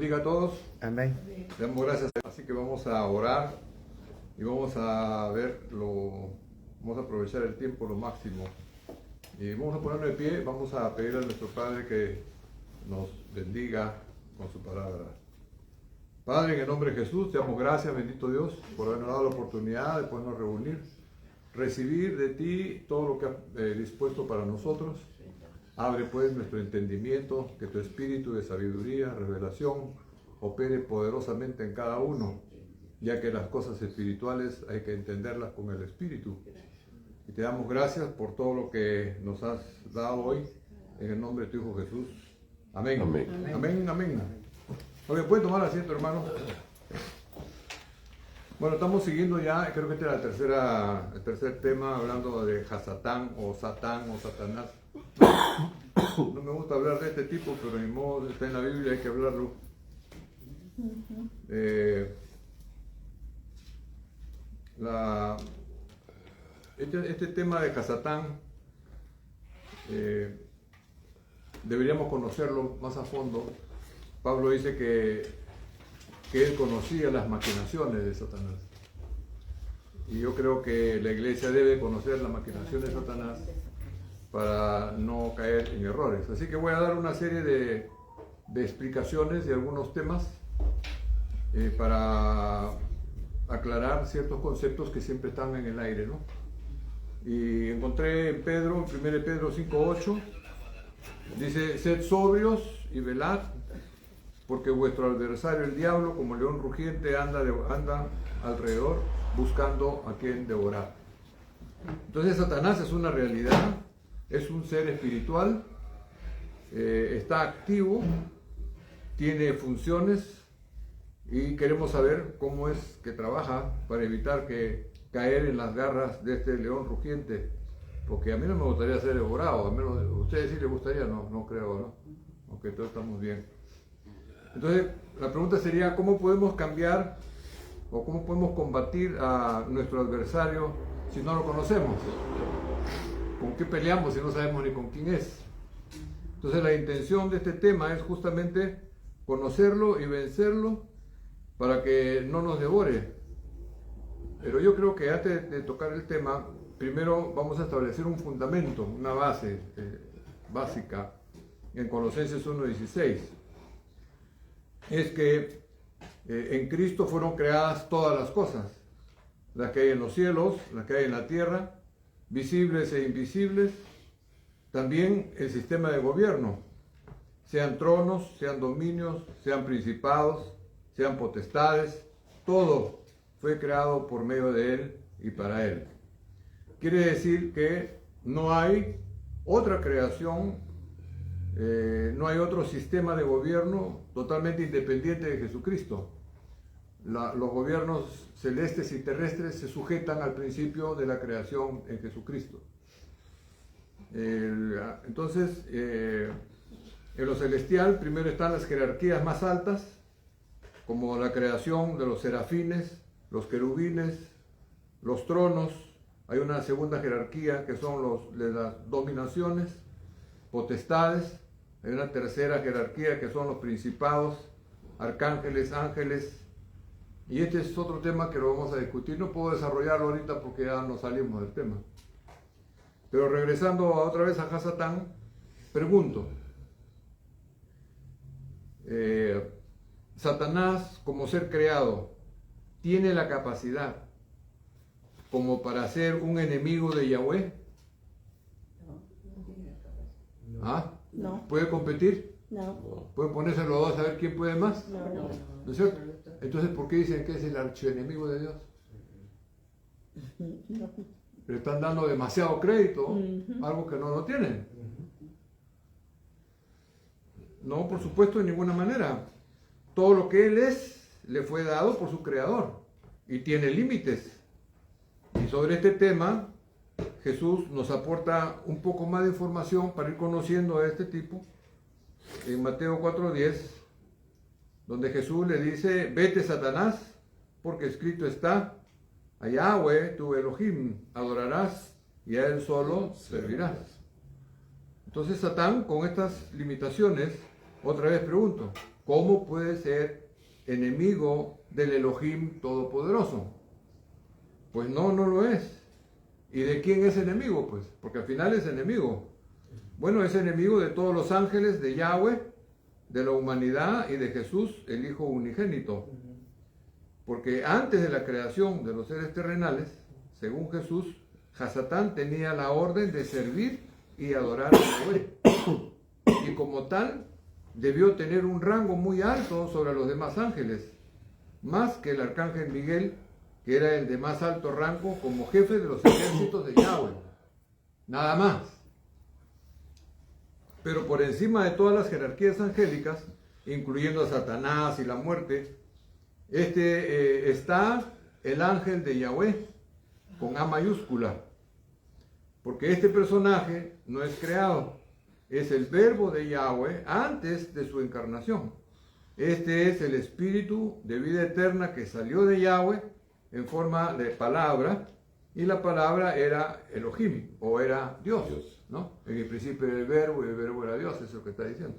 bendiga a todos. Amén. Le damos gracias. Así que vamos a orar y vamos a vamos a aprovechar el tiempo lo máximo. Y vamos a ponernos de pie, vamos a pedir a nuestro Padre que nos bendiga con su palabra. Padre, en el nombre de Jesús, te damos gracias, bendito Dios, por habernos dado la oportunidad de podernos reunir, recibir de ti todo lo que has dispuesto para nosotros. Abre pues nuestro entendimiento, que tu espíritu de sabiduría, revelación, opere poderosamente en cada uno, ya que las cosas espirituales hay que entenderlas con el espíritu. Y te damos gracias por todo lo que nos has dado hoy, en el nombre de tu Hijo Jesús. Amén. Amén. Amén, amén. Oye, ¿pueden tomar asiento, hermano? Bueno, estamos siguiendo ya, creo que este era el tercer tema, hablando de Hasatán o Satán o Satanás. No me gusta hablar de este tipo, pero ni modo, está en la Biblia, hay que hablarlo. Este tema de Hasatán deberíamos conocerlo más a fondo. Pablo dice que él conocía las maquinaciones de Satanás. Y yo creo que la iglesia debe conocer las maquinaciones de Satanás para no caer en errores. Así que voy a dar una serie de explicaciones de algunos temas para aclarar ciertos conceptos que siempre están en el aire, ¿no? Y encontré en Pedro, en 1 Pedro 5:8, dice: sed sobrios y velad, porque vuestro adversario el diablo, como león rugiente, anda alrededor buscando a quien devorar. Entonces Satanás es una realidad, es un ser espiritual, está activo, tiene funciones y queremos saber cómo es que trabaja para evitar caer en las garras de este león rugiente, porque a mí no me gustaría ser devorado, a menos a ustedes sí les gustaría, no creo, ¿no? Aunque todos estamos bien. Entonces la pregunta sería: ¿cómo podemos cambiar o cómo podemos combatir a nuestro adversario si no lo conocemos? ¿Con qué peleamos si no sabemos ni con quién es? Entonces la intención de este tema es justamente conocerlo y vencerlo para que no nos devore. Pero yo creo que antes de tocar el tema, primero vamos a establecer un fundamento, una base básica en Colosenses 1:16. Es que en Cristo fueron creadas todas las cosas, las que hay en los cielos, las que hay en la tierra, visibles e invisibles, también el sistema de gobierno, sean tronos, sean dominios, sean principados, sean potestades, todo fue creado por medio de Él y para Él. Quiere decir que no hay otra creación, no hay otro sistema de gobierno totalmente independiente de Jesucristo. Los gobiernos celestes y terrestres se sujetan al principio de la creación en Jesucristo. Entonces, en lo celestial primero están las jerarquías más altas, como la creación de los serafines, los querubines, los tronos. Hay una segunda jerarquía que son de las dominaciones, potestades. Hay una tercera jerarquía que son los principados, arcángeles, ángeles. Y este es otro tema que lo vamos a discutir. No puedo desarrollarlo ahorita porque ya nos salimos del tema. Pero regresando otra vez a Hasatán, pregunto: ¿Satanás, como ser creado, tiene la capacidad como para ser un enemigo de Yahweh? ¿Ah? No. ¿Puede competir? No. ¿Pueden ponerse los dos a ver quién puede más? No. ¿No es cierto? Entonces, ¿por qué dicen que es el archienemigo de Dios? Le están dando demasiado crédito, algo que no lo tienen. No, por supuesto, de ninguna manera. Todo lo que Él es, le fue dado por su Creador y tiene límites. Y sobre este tema, Jesús nos aporta un poco más de información para ir conociendo a este tipo. En Mateo 4:10, donde Jesús le dice: vete, Satanás, porque escrito está: a Yahweh, tu Elohim, adorarás y a Él solo servirás. Entonces Satán, con estas limitaciones, otra vez pregunto, ¿cómo puede ser enemigo del Elohim Todopoderoso? Pues no lo es. ¿Y de quién es enemigo? Pues, porque al final es enemigo. Bueno, es enemigo de todos los ángeles, de Yahweh, de la humanidad y de Jesús, el Hijo unigénito. Porque antes de la creación de los seres terrenales, según Jesús, Hasatán tenía la orden de servir y adorar a Yahweh. Y como tal, debió tener un rango muy alto sobre los demás ángeles, más que el arcángel Miguel, que era el de más alto rango como jefe de los ejércitos de Yahweh. Nada más. Pero por encima de todas las jerarquías angélicas, incluyendo a Satanás y la muerte, está el ángel de Yahweh, con A mayúscula. Porque este personaje no es creado, es el verbo de Yahweh antes de su encarnación. Este es el espíritu de vida eterna que salió de Yahweh en forma de palabra, y la palabra era Elohim, o era Dios, ¿no? En el principio era el verbo, y el verbo era Dios, eso es lo que está diciendo.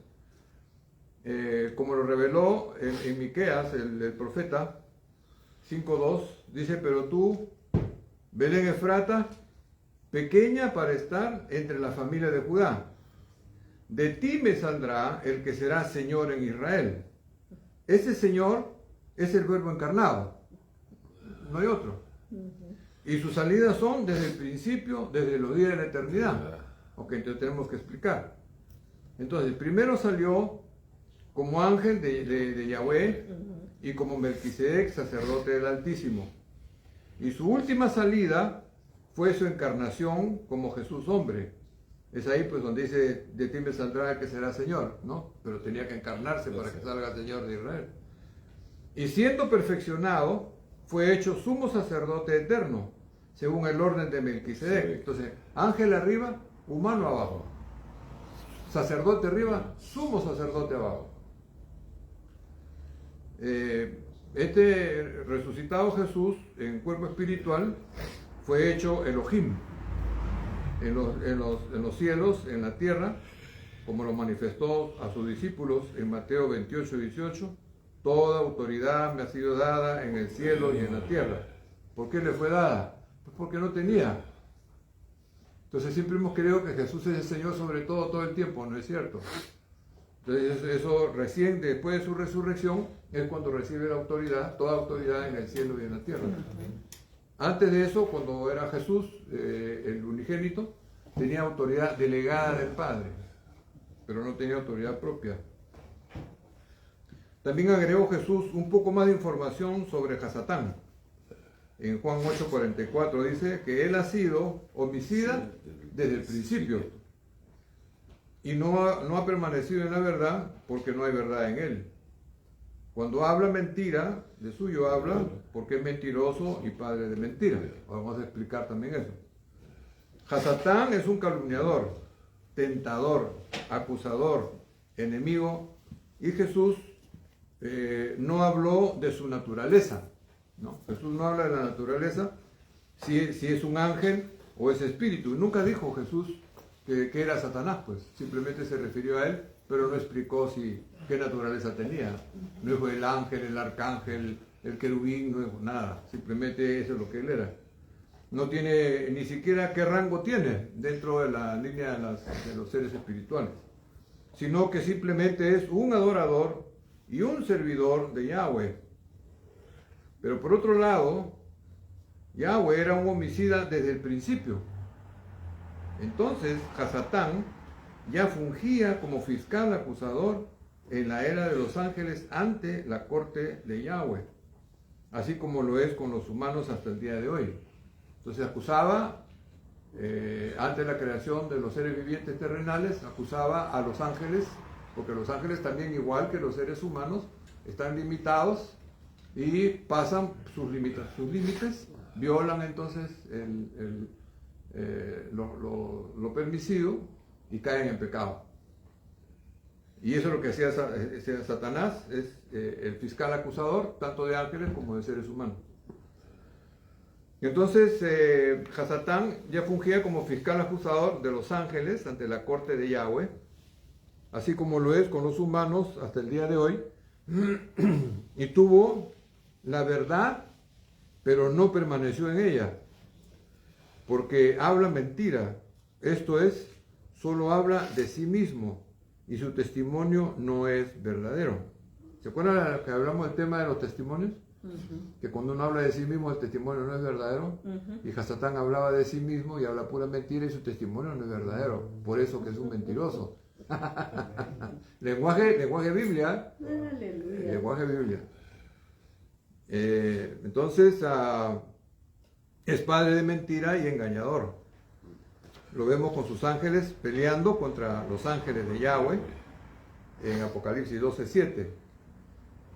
Como lo reveló en Miqueas, el profeta 5:2, dice, pero tú, Belén Efrata, pequeña para estar entre la familia de Judá, de ti me saldrá el que será Señor en Israel. Ese Señor es el verbo encarnado, no hay otro. Y sus salidas son desde el principio, desde los días de la eternidad. Ok, entonces tenemos que explicar. Entonces, primero salió como ángel de Yahweh y como Melquisedec, sacerdote del Altísimo. Y su última salida fue su encarnación como Jesús hombre. Es ahí pues donde dice, de ti me saldrá el que será Señor, ¿no? Pero tenía que encarnarse para que salga Señor de Israel. Y siendo perfeccionado, fue hecho sumo sacerdote eterno, según el orden de Melquisedec. Entonces, ángel arriba, humano abajo. Sacerdote arriba, sumo sacerdote abajo. Este resucitado Jesús en cuerpo espiritual fue hecho Elohim en los cielos, en la tierra, como lo manifestó a sus discípulos en Mateo 28:18. Toda autoridad me ha sido dada en el cielo y en la tierra. ¿Por qué le fue dada? Pues porque no tenía. Entonces siempre hemos creído que Jesús es el Señor sobre todo el tiempo, ¿no es cierto? Entonces eso recién después de su resurrección es cuando recibe la autoridad, toda autoridad en el cielo y en la tierra. Antes de eso, cuando era Jesús, el unigénito, tenía autoridad delegada del Padre, pero no tenía autoridad propia. También agregó Jesús un poco más de información sobre Hasatán. En Juan 8:44 dice que él ha sido homicida desde el principio y no ha permanecido en la verdad porque no hay verdad en él. Cuando habla mentira, de suyo habla porque es mentiroso y padre de mentira. Vamos a explicar también eso. Hasatán es un calumniador, tentador, acusador, enemigo, y Jesús no habló de su naturaleza, ¿no? Jesús no habla de la naturaleza, si es un ángel o es espíritu. Nunca dijo Jesús que era Satanás, pues simplemente se refirió a él, pero no explicó qué naturaleza tenía. No dijo el ángel, el arcángel, el querubín, no dijo nada, simplemente eso es lo que él era. No tiene ni siquiera qué rango tiene dentro de la línea de los seres espirituales, sino que simplemente es un adorador y un servidor de Yahweh. Pero por otro lado, Yahweh era un homicida desde el principio. Entonces, Hasatán ya fungía como fiscal acusador en la era de los ángeles ante la corte de Yahweh, así como lo es con los humanos hasta el día de hoy. Entonces acusaba, antes de la creación de los seres vivientes terrenales, acusaba a los ángeles, porque los ángeles también, igual que los seres humanos, están limitados y pasan sus límites, violan entonces lo permisivo y caen en pecado. Y eso es lo que hacía Satanás, es el fiscal acusador, tanto de ángeles como de seres humanos. Entonces, Hasatán ya fungía como fiscal acusador de los ángeles ante la corte de Yahweh, así como lo es con los humanos hasta el día de hoy, y tuvo la verdad, pero no permaneció en ella, porque habla mentira, esto es, solo habla de sí mismo, y su testimonio no es verdadero. ¿Se acuerdan que hablamos del tema de los testimonios? Que cuando uno habla de sí mismo, el testimonio no es verdadero. Y Hasatán hablaba de sí mismo y habla pura mentira y su testimonio no es verdadero. Por eso que es un mentiroso. lenguaje Biblia. Aleluya. Lenguaje Biblia. Entonces, es padre de mentira y engañador. Lo vemos con sus ángeles peleando contra los ángeles de Yahweh en Apocalipsis 12:7.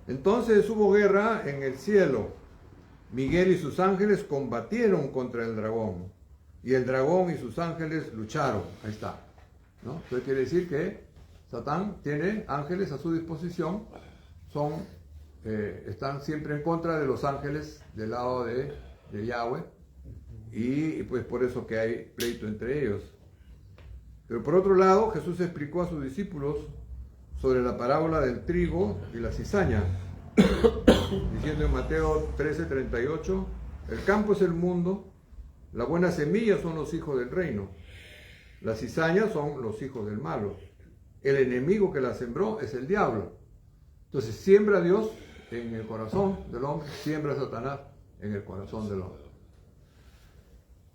Entonces hubo guerra en el cielo. Miguel y sus ángeles combatieron contra el dragón. Y el dragón y sus ángeles lucharon. Ahí está, ¿no? Entonces quiere decir que Satán tiene ángeles a su disposición. Están siempre en contra de los ángeles del lado de Yahweh. Y pues por eso que hay pleito entre ellos. Pero por otro lado, Jesús explicó a sus discípulos sobre la parábola del trigo y la cizaña, diciendo en Mateo 13:38, el campo es el mundo, la buena semilla son los hijos del reino, las cizañas son los hijos del malo, el enemigo que la sembró es el diablo. Entonces siembra Dios en el corazón del hombre, siembra Satanás en el corazón del hombre.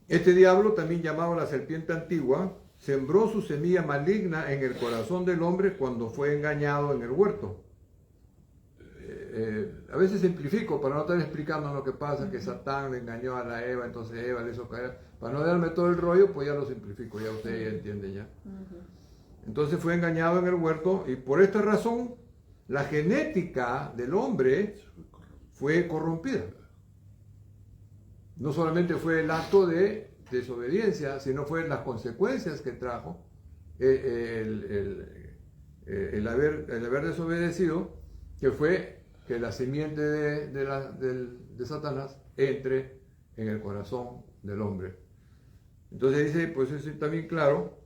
Este diablo, también llamado la serpiente antigua, sembró su semilla maligna en el corazón del hombre cuando fue engañado en el huerto. A veces simplifico para no estar explicando lo que pasa, que Satán le engañó a la Eva, entonces Eva le hizo caer. Para no darme todo el rollo, pues ya lo simplifico, ya usted ya entiende ya. Entonces fue engañado en el huerto y por esta razón la genética del hombre fue corrompida. No solamente fue el acto de desobediencia, sino fue las consecuencias que trajo el haber desobedecido, que fue que la simiente de Satanás entre en el corazón del hombre. Entonces dice, pues es también claro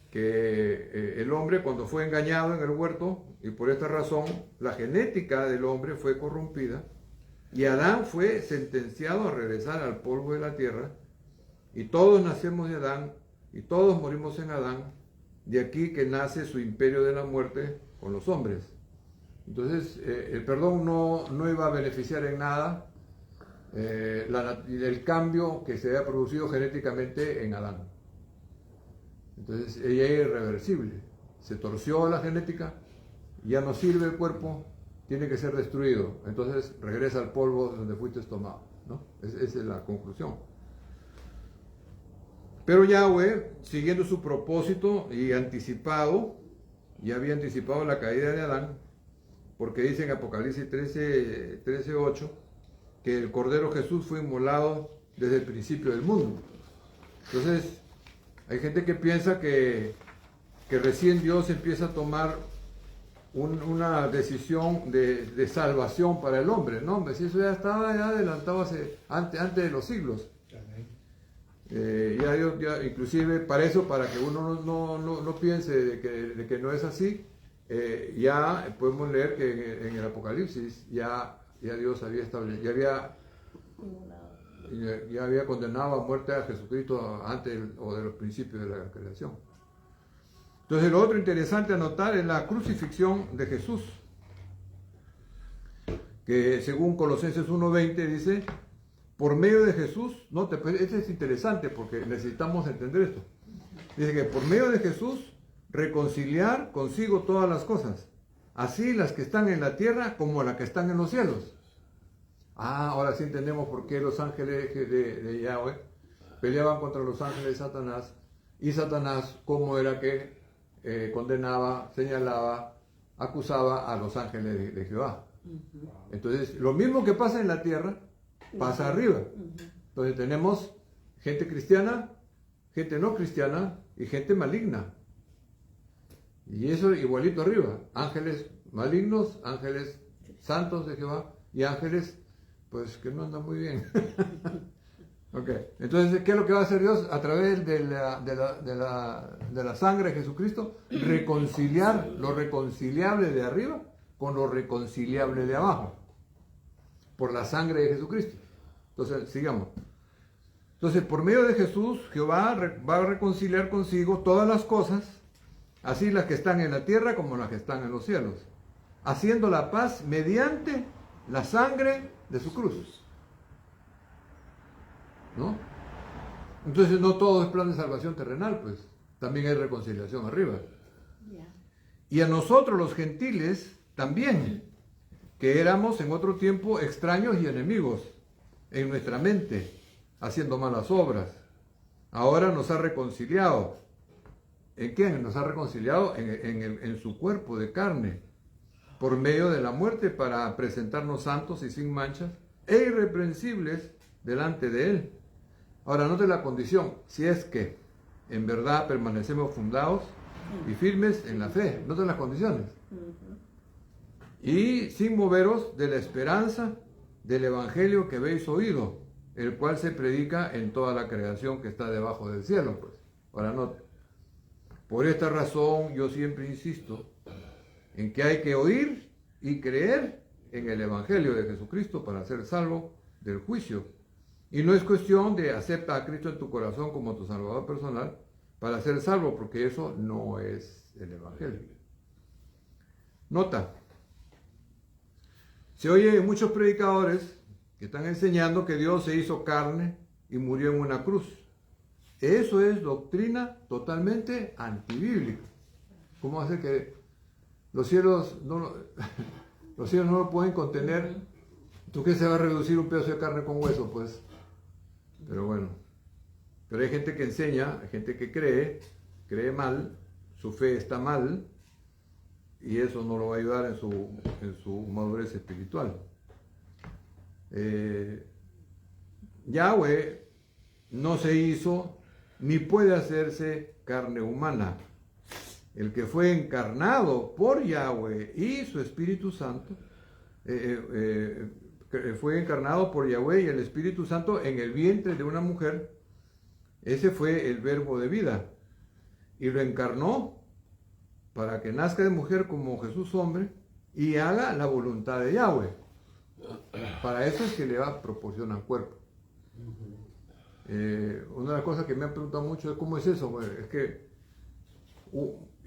que el hombre cuando fue engañado en el huerto, y por esta razón la genética del hombre fue corrompida, y Adán fue sentenciado a regresar al polvo de la tierra, y todos nacemos de Adán, y todos morimos en Adán, de aquí que nace su imperio de la muerte con los hombres. Entonces, el perdón no iba a beneficiar en nada el cambio que se había producido genéticamente en Adán. Entonces, ella es irreversible. Se torció la genética, ya no sirve el cuerpo, tiene que ser destruido. Entonces regresa al polvo donde fuiste tomado, ¿no? Esa es la conclusión. Pero Yahweh, siguiendo su propósito y ya había anticipado la caída de Adán, porque dice en Apocalipsis 13:8 que el Cordero Jesús fue inmolado desde el principio del mundo. Entonces, hay gente que piensa que recién Dios empieza a tomar una decisión de salvación para el hombre, ¿no? Si eso ya estaba adelantado antes de los siglos. Ya Dios, inclusive para eso, para que uno no piense de que no es así, ya podemos leer que en el Apocalipsis ya Dios había establecido, ya había condenado a muerte a Jesucristo antes o de los principios de la creación. Entonces, lo otro interesante a notar es la crucifixión de Jesús, que según Colosenses 1:20 dice, por medio de Jesús, este es interesante porque necesitamos entender esto. Dice que por medio de Jesús reconciliar consigo todas las cosas, así las que están en la tierra como las que están en los cielos. Ahora sí entendemos por qué los ángeles de Yahweh peleaban contra los ángeles de Satanás, y Satanás cómo era que condenaba, señalaba, acusaba a los ángeles de Jehová. Entonces, lo mismo que pasa en la tierra, pasa arriba. Entonces tenemos gente cristiana, gente no cristiana y gente maligna. Y eso igualito arriba. Ángeles malignos, ángeles santos de Jehová y ángeles pues que no andan muy bien. Ok, entonces, ¿qué es lo que va a hacer Dios a través de la sangre de Jesucristo? Reconciliar lo reconciliable de arriba con lo reconciliable de abajo, por la sangre de Jesucristo. Entonces, sigamos. Entonces, por medio de Jesús, Jehová va a reconciliar consigo todas las cosas, así las que están en la tierra como las que están en los cielos, haciendo la paz mediante la sangre de su cruz. ¿No? Entonces no todo es plan de salvación terrenal, pues también hay reconciliación arriba. Y a nosotros los gentiles también, que éramos en otro tiempo extraños y enemigos en nuestra mente, haciendo malas obras. Ahora nos ha reconciliado. ¿En qué? Nos ha reconciliado en su cuerpo de carne, por medio de la muerte, para presentarnos santos y sin manchas e irreprensibles delante de Él. Ahora, note la condición, si es que en verdad permanecemos fundados y firmes en la fe. Note las condiciones. Y sin moveros de la esperanza del Evangelio que habéis oído, el cual se predica en toda la creación que está debajo del cielo. Pues. Ahora, note. Por esta razón yo siempre insisto en que hay que oír y creer en el Evangelio de Jesucristo para ser salvo del juicio. Y no es cuestión de aceptar a Cristo en tu corazón como tu salvador personal para ser salvo, porque eso no es el Evangelio. Nota, se oye en muchos predicadores que están enseñando que Dios se hizo carne y murió en una cruz. Eso es doctrina totalmente antibíblica. ¿Cómo hace que los cielos no lo pueden contener? ¿Tú qué se va a reducir un pedazo de carne con hueso? Pues, pero bueno. Pero hay gente que enseña, hay gente que cree mal, su fe está mal, y eso no lo va a ayudar en su madurez espiritual. Yahweh no se hizo ni puede hacerse carne humana. El que fue encarnado por Yahweh y su Espíritu Santo, fue encarnado por Yahweh y el Espíritu Santo en el vientre de una mujer. Ese fue el verbo de vida. Y lo encarnó para que nazca de mujer como Jesús hombre y haga la voluntad de Yahweh. Para eso es que le proporcionan cuerpo. Una de las cosas que me han preguntado mucho es cómo es eso. Bueno, es que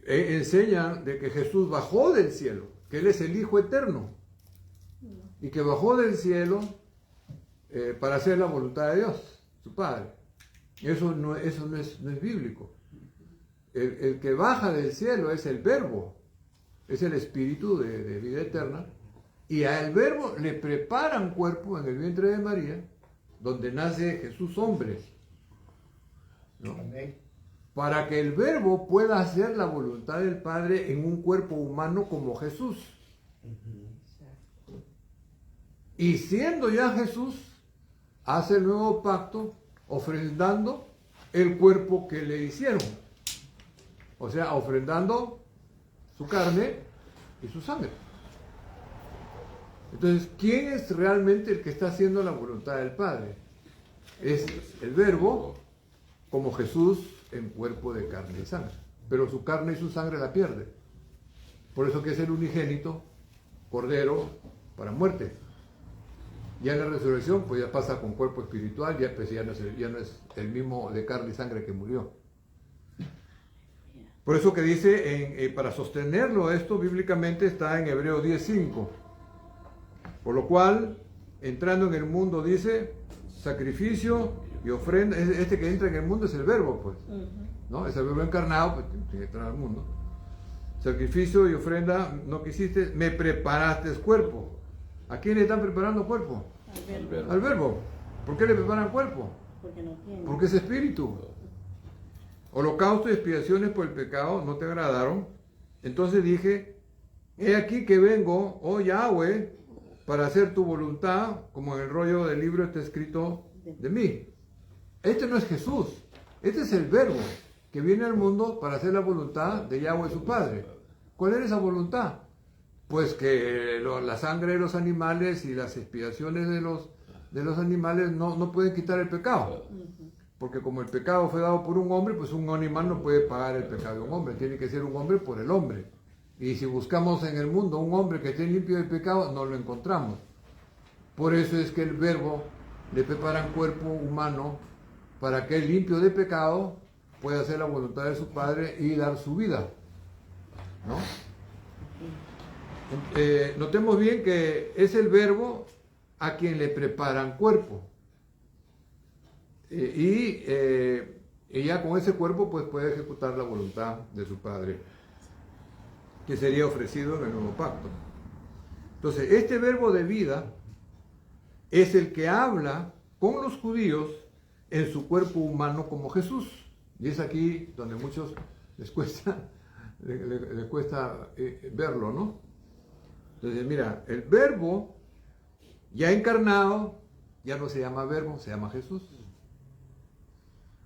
enseñan de que Jesús bajó del cielo, que Él es el Hijo eterno y que bajó del cielo para hacer la voluntad de Dios, su Padre. Eso no es bíblico. El que baja del cielo es el Verbo, es el Espíritu de vida eterna, y al Verbo le preparan cuerpo en el vientre de María, donde nace Jesús hombre, ¿no? Para que el Verbo pueda hacer la voluntad del Padre en un cuerpo humano como Jesús. Y siendo ya Jesús, hace el nuevo pacto ofrendando el cuerpo que le hicieron. O sea, ofrendando su carne y su sangre. Entonces, ¿quién es realmente el que está haciendo la voluntad del Padre? Es el Verbo, como Jesús en cuerpo de carne y sangre. Pero su carne y su sangre la pierde. Por eso que es el unigénito, Cordero, para muerte. Ya en la resurrección, pues ya pasa con cuerpo espiritual, ya no es el mismo de carne y sangre que murió. Por eso que dice, para sostenerlo esto bíblicamente está en Hebreos 10:5. Por lo cual, entrando en el mundo, dice, sacrificio y ofrenda. Este que entra en el mundo es el Verbo, pues. ¿No? Es el Verbo encarnado, pues tiene que entrar al mundo. Sacrificio y ofrenda no quisiste, me preparaste cuerpo. ¿A quién le están preparando cuerpo? Al Verbo. Al Verbo. ¿Por qué le preparan cuerpo? Porque no tiene. Porque es espíritu. Holocausto y expiaciones por el pecado no te agradaron. Entonces dije, he aquí que vengo, oh Yahweh, para hacer tu voluntad, como en el rollo del libro está escrito de mí. Este no es Jesús, este es el Verbo que viene al mundo para hacer la voluntad de Yahweh su Padre. ¿Cuál era esa voluntad? Pues que la sangre de los animales y las expiaciones de los animales no pueden quitar el pecado. Porque como el pecado fue dado por un hombre, pues un animal no puede pagar el pecado de un hombre. Tiene que ser un hombre por el hombre. Y si buscamos en el mundo un hombre que esté limpio de pecado, no lo encontramos. Por eso es que el Verbo le prepara un cuerpo humano para que él, limpio de pecado, pueda hacer la voluntad de su Padre y dar su vida, ¿no? Notemos bien que es el Verbo a quien le preparan cuerpo. Y ya con ese cuerpo pues puede ejecutar la voluntad de su Padre, que sería ofrecido en el nuevo pacto. Entonces, este Verbo de vida es el que habla con los judíos en su cuerpo humano como Jesús. Y es aquí donde a muchos les cuesta verlo, ¿no? Entonces, mira, el Verbo ya encarnado ya no se llama Verbo, se llama Jesús.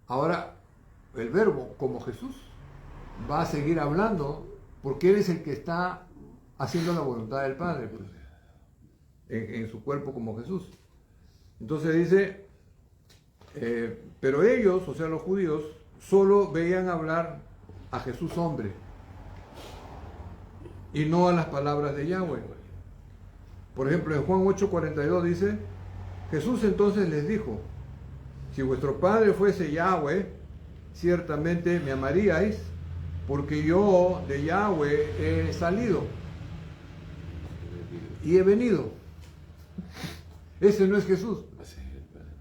Ahora, el Verbo como Jesús va a seguir hablando porque Él es el que está haciendo la voluntad del Padre, pues, en su cuerpo como Jesús. Entonces dice, pero ellos, o sea los judíos, solo veían hablar a Jesús hombre y no a las palabras de Yahweh. Por ejemplo, en Juan 8:42 dice, Jesús entonces les dijo, si vuestro Padre fuese Yahweh, ciertamente me amaríais, porque yo de Yahweh he salido y he venido. Ese no es Jesús.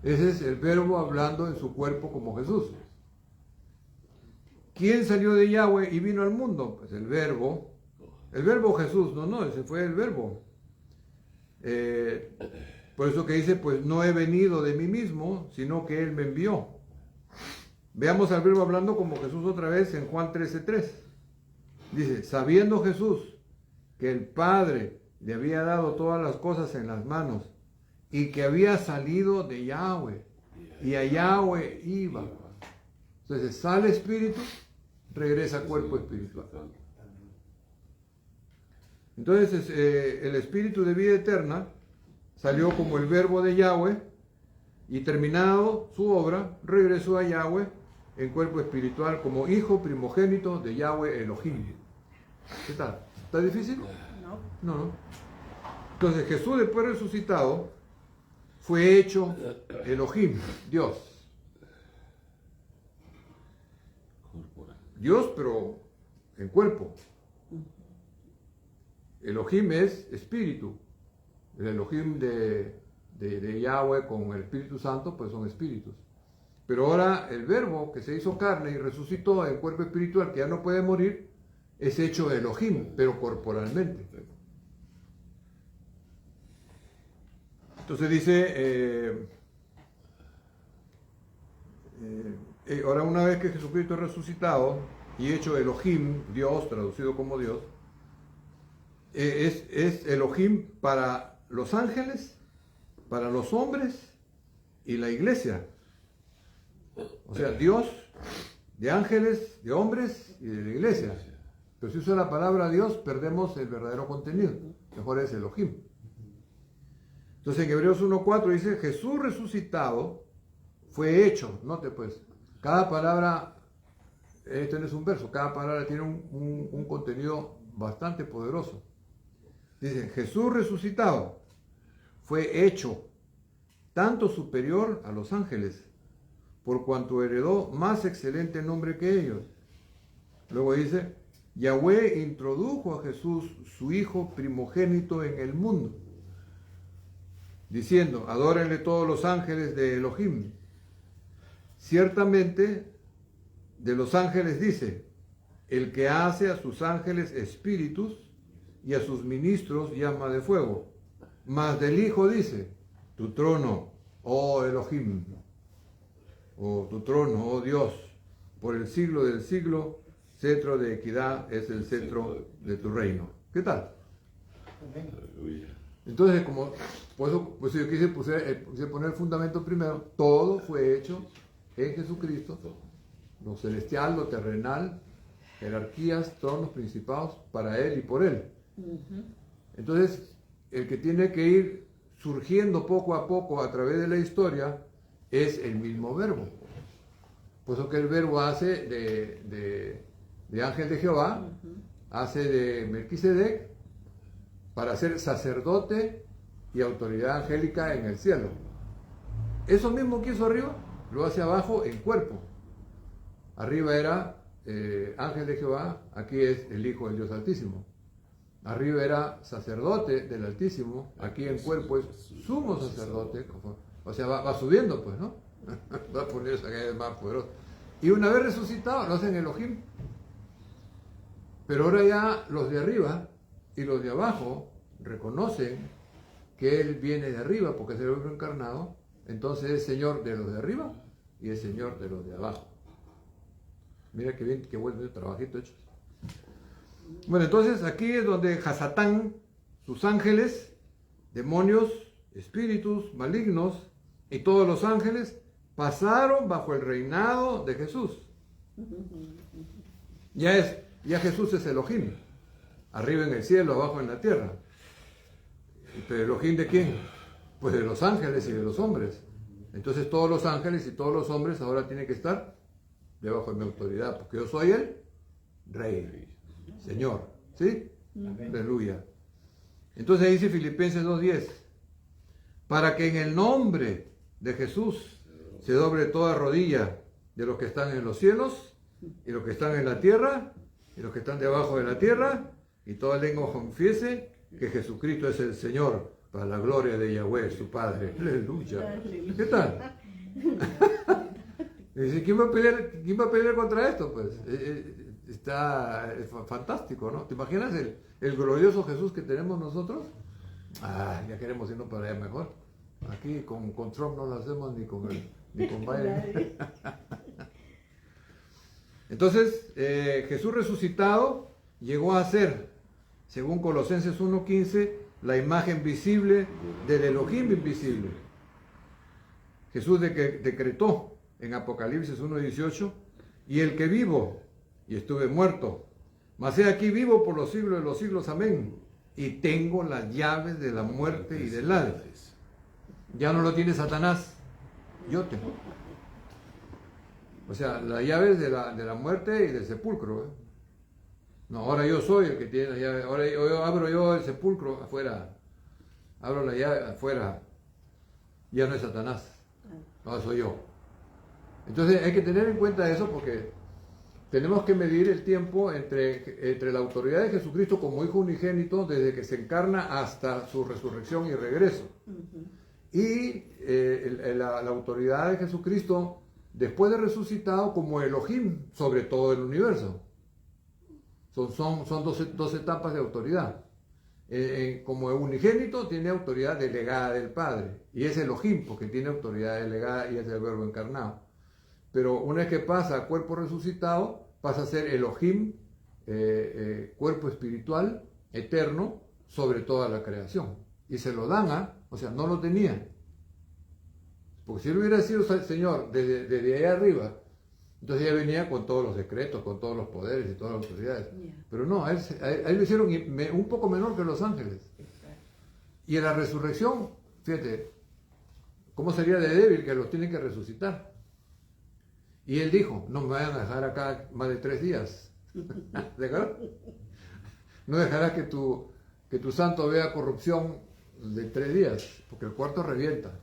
Ese es el Verbo hablando en su cuerpo como Jesús. ¿Quién salió de Yahweh y vino al mundo? Pues el Verbo. El Verbo Jesús, no, ese fue el Verbo. Por eso que dice, pues no he venido de mí mismo, sino que Él me envió. Veamos al Verbo hablando como Jesús otra vez en Juan 13:3. Dice, sabiendo Jesús que el Padre le había dado todas las cosas en las manos y que había salido de Yahweh y a Yahweh iba. Entonces sale espíritu, regresa cuerpo espiritual. Entonces el espíritu de vida eterna salió como el Verbo de Yahweh y terminado su obra, regresó a Yahweh en cuerpo espiritual como hijo primogénito de Yahweh Elohim. ¿Qué tal? ¿Está difícil? No. Entonces Jesús, después resucitado, fue hecho Elohim, Dios. Dios, pero en cuerpo. Elohim es espíritu. El Elohim de Yahweh con el Espíritu Santo, pues son espíritus. Pero ahora el Verbo que se hizo carne y resucitó en cuerpo espiritual, que ya no puede morir, es hecho Elohim, pero corporalmente. Entonces dice, ahora una vez que Jesucristo es resucitado y hecho Elohim, Dios, traducido como Dios, es Elohim para los ángeles, para los hombres y la iglesia. O sea, Dios de ángeles, de hombres y de la iglesia. Pero si usa la palabra Dios, perdemos el verdadero contenido. Mejor es Elohim. Entonces en Hebreos 1:4 dice, Jesús resucitado fue hecho. Note pues, cada palabra, este no es un verso, cada palabra tiene un contenido bastante poderoso. Dice, Jesús resucitado fue hecho tanto superior a los ángeles, por cuanto heredó más excelente nombre que ellos. Luego dice, Yahweh introdujo a Jesús, su Hijo primogénito en el mundo, diciendo, adórenle todos los ángeles de Elohim. Ciertamente, de los ángeles dice, el que hace a sus ángeles espíritus y a sus ministros llama de fuego. Mas del Hijo dice, tu trono, oh Elohim, o tu trono, oh Dios, por el siglo del siglo, cetro de equidad es el cetro de tu reino. ¿Qué tal? Entonces, como por eso yo quise poner el fundamento primero, todo fue hecho en Jesucristo, lo celestial, lo terrenal, jerarquías, tronos, principados, para Él y por Él. Entonces, el que tiene que ir surgiendo poco a poco a través de la historia es el mismo verbo. Por eso que el verbo hace de ángel de Jehová, hace de Melquisedec para ser sacerdote y autoridad angélica en el cielo. Eso mismo que hizo arriba, lo hace abajo en cuerpo. Arriba era ángel de Jehová, aquí es el Hijo del Dios Altísimo. Arriba era sacerdote del Altísimo, aquí en cuerpo es sumo sacerdote. O sea, va subiendo, pues, ¿no? Va a ponerse cada vez más poderoso. Y una vez resucitado, lo hacen Elohim. Pero ahora ya los de arriba y los de abajo reconocen que Él viene de arriba porque es el Verbo encarnado. Entonces es Señor de los de arriba y es Señor de los de abajo. Mira qué bien, qué buen trabajito hecho. Bueno, entonces aquí es donde Hasatán, sus ángeles, demonios, espíritus malignos y todos los ángeles pasaron bajo el reinado de Jesús. Ya Jesús es Elohim, arriba en el cielo, abajo en la tierra. ¿Pero Elohim de quién? Pues de los ángeles y de los hombres. Entonces todos los ángeles y todos los hombres ahora tienen que estar debajo de mi autoridad, porque yo soy el Rey, Señor, ¿sí? Amén. Aleluya. Entonces dice Filipenses 2:10, para que en el nombre de Jesús se doble toda rodilla de los que están en los cielos y los que están en la tierra y los que están debajo de la tierra, y toda lengua confiese que Jesucristo es el Señor, para la gloria de Yahweh, su Padre. Aleluya. ¿Qué tal? Dice, ¿quién va a pelear contra esto? Pues está fantástico, ¿no? ¿Te imaginas el glorioso Jesús que tenemos nosotros? Ya queremos irnos para allá mejor. Aquí con Trump no lo hacemos ni con Biden. Entonces, Jesús resucitado llegó a ser, según Colosenses 1:15, la imagen visible del Elohim invisible. Jesús decretó en Apocalipsis 1:18, y el que vivo, y estuve muerto, mas he aquí vivo por los siglos de los siglos, amén, y tengo las llaves de la muerte y del Hades. Ya no lo tiene Satanás, yo tengo. O sea, las llaves de la muerte y del sepulcro, ¿eh? No, ahora yo soy el que tiene la llave. Ahora abro yo el sepulcro afuera. Abro la llave afuera. Ya no es Satanás. No, soy yo. Entonces hay que tener en cuenta eso porque tenemos que medir el tiempo entre la autoridad de Jesucristo como Hijo unigénito desde que se encarna hasta su resurrección y regreso. Y la autoridad de Jesucristo después de resucitado como Elohim sobre todo el universo. Son dos etapas de autoridad. Como unigénito tiene autoridad delegada del Padre, y es Elohim porque tiene autoridad delegada y es el Verbo encarnado. Pero una vez que pasa a cuerpo resucitado, pasa a ser Elohim, cuerpo espiritual, eterno, sobre toda la creación. Y se lo dan o sea, no lo tenían. Porque si él hubiera sido el Señor desde allá arriba, entonces ya venía con todos los decretos, con todos los poderes y todas las autoridades. Pero no, a él lo hicieron un poco menor que los ángeles. Y en la resurrección, fíjate, ¿cómo sería de débil que los tienen que resucitar? Y él dijo, no me vayan a dejar acá más de 3 días. ¿Dejaron? No dejarás que tu santo vea corrupción de 3 días, porque el cuarto revienta.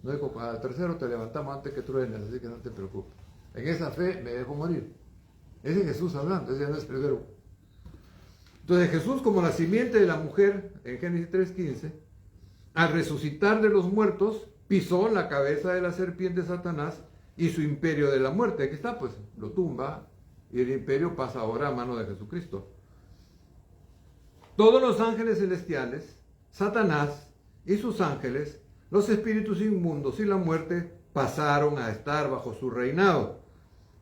No dijo, al tercero te levantamos antes que truenes, así que no te preocupes. En esa fe me dejo morir. Ese es Jesús hablando, ese no es el verbo. Entonces Jesús, como la simiente de la mujer, en Génesis 3:15, al resucitar de los muertos, pisó la cabeza de la serpiente Satanás y su imperio de la muerte. Aquí está, pues, lo tumba y el imperio pasa ahora a mano de Jesucristo. Todos los ángeles celestiales, Satanás y sus ángeles, los espíritus inmundos y la muerte pasaron a estar bajo su reinado,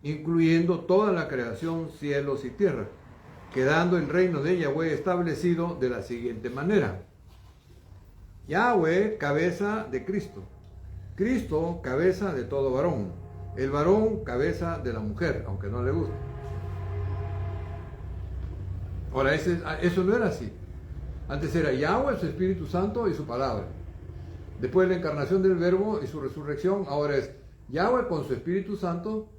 incluyendo toda la creación, cielos y tierra, quedando el reino de Yahweh establecido de la siguiente manera. Yahweh, cabeza de Cristo. Cristo, cabeza de todo varón. El varón, cabeza de la mujer, aunque no le guste. Ahora, eso no era así. Antes era Yahweh, su Espíritu Santo y su palabra. Después de la encarnación del Verbo y su resurrección, ahora es Yahweh con su Espíritu Santo,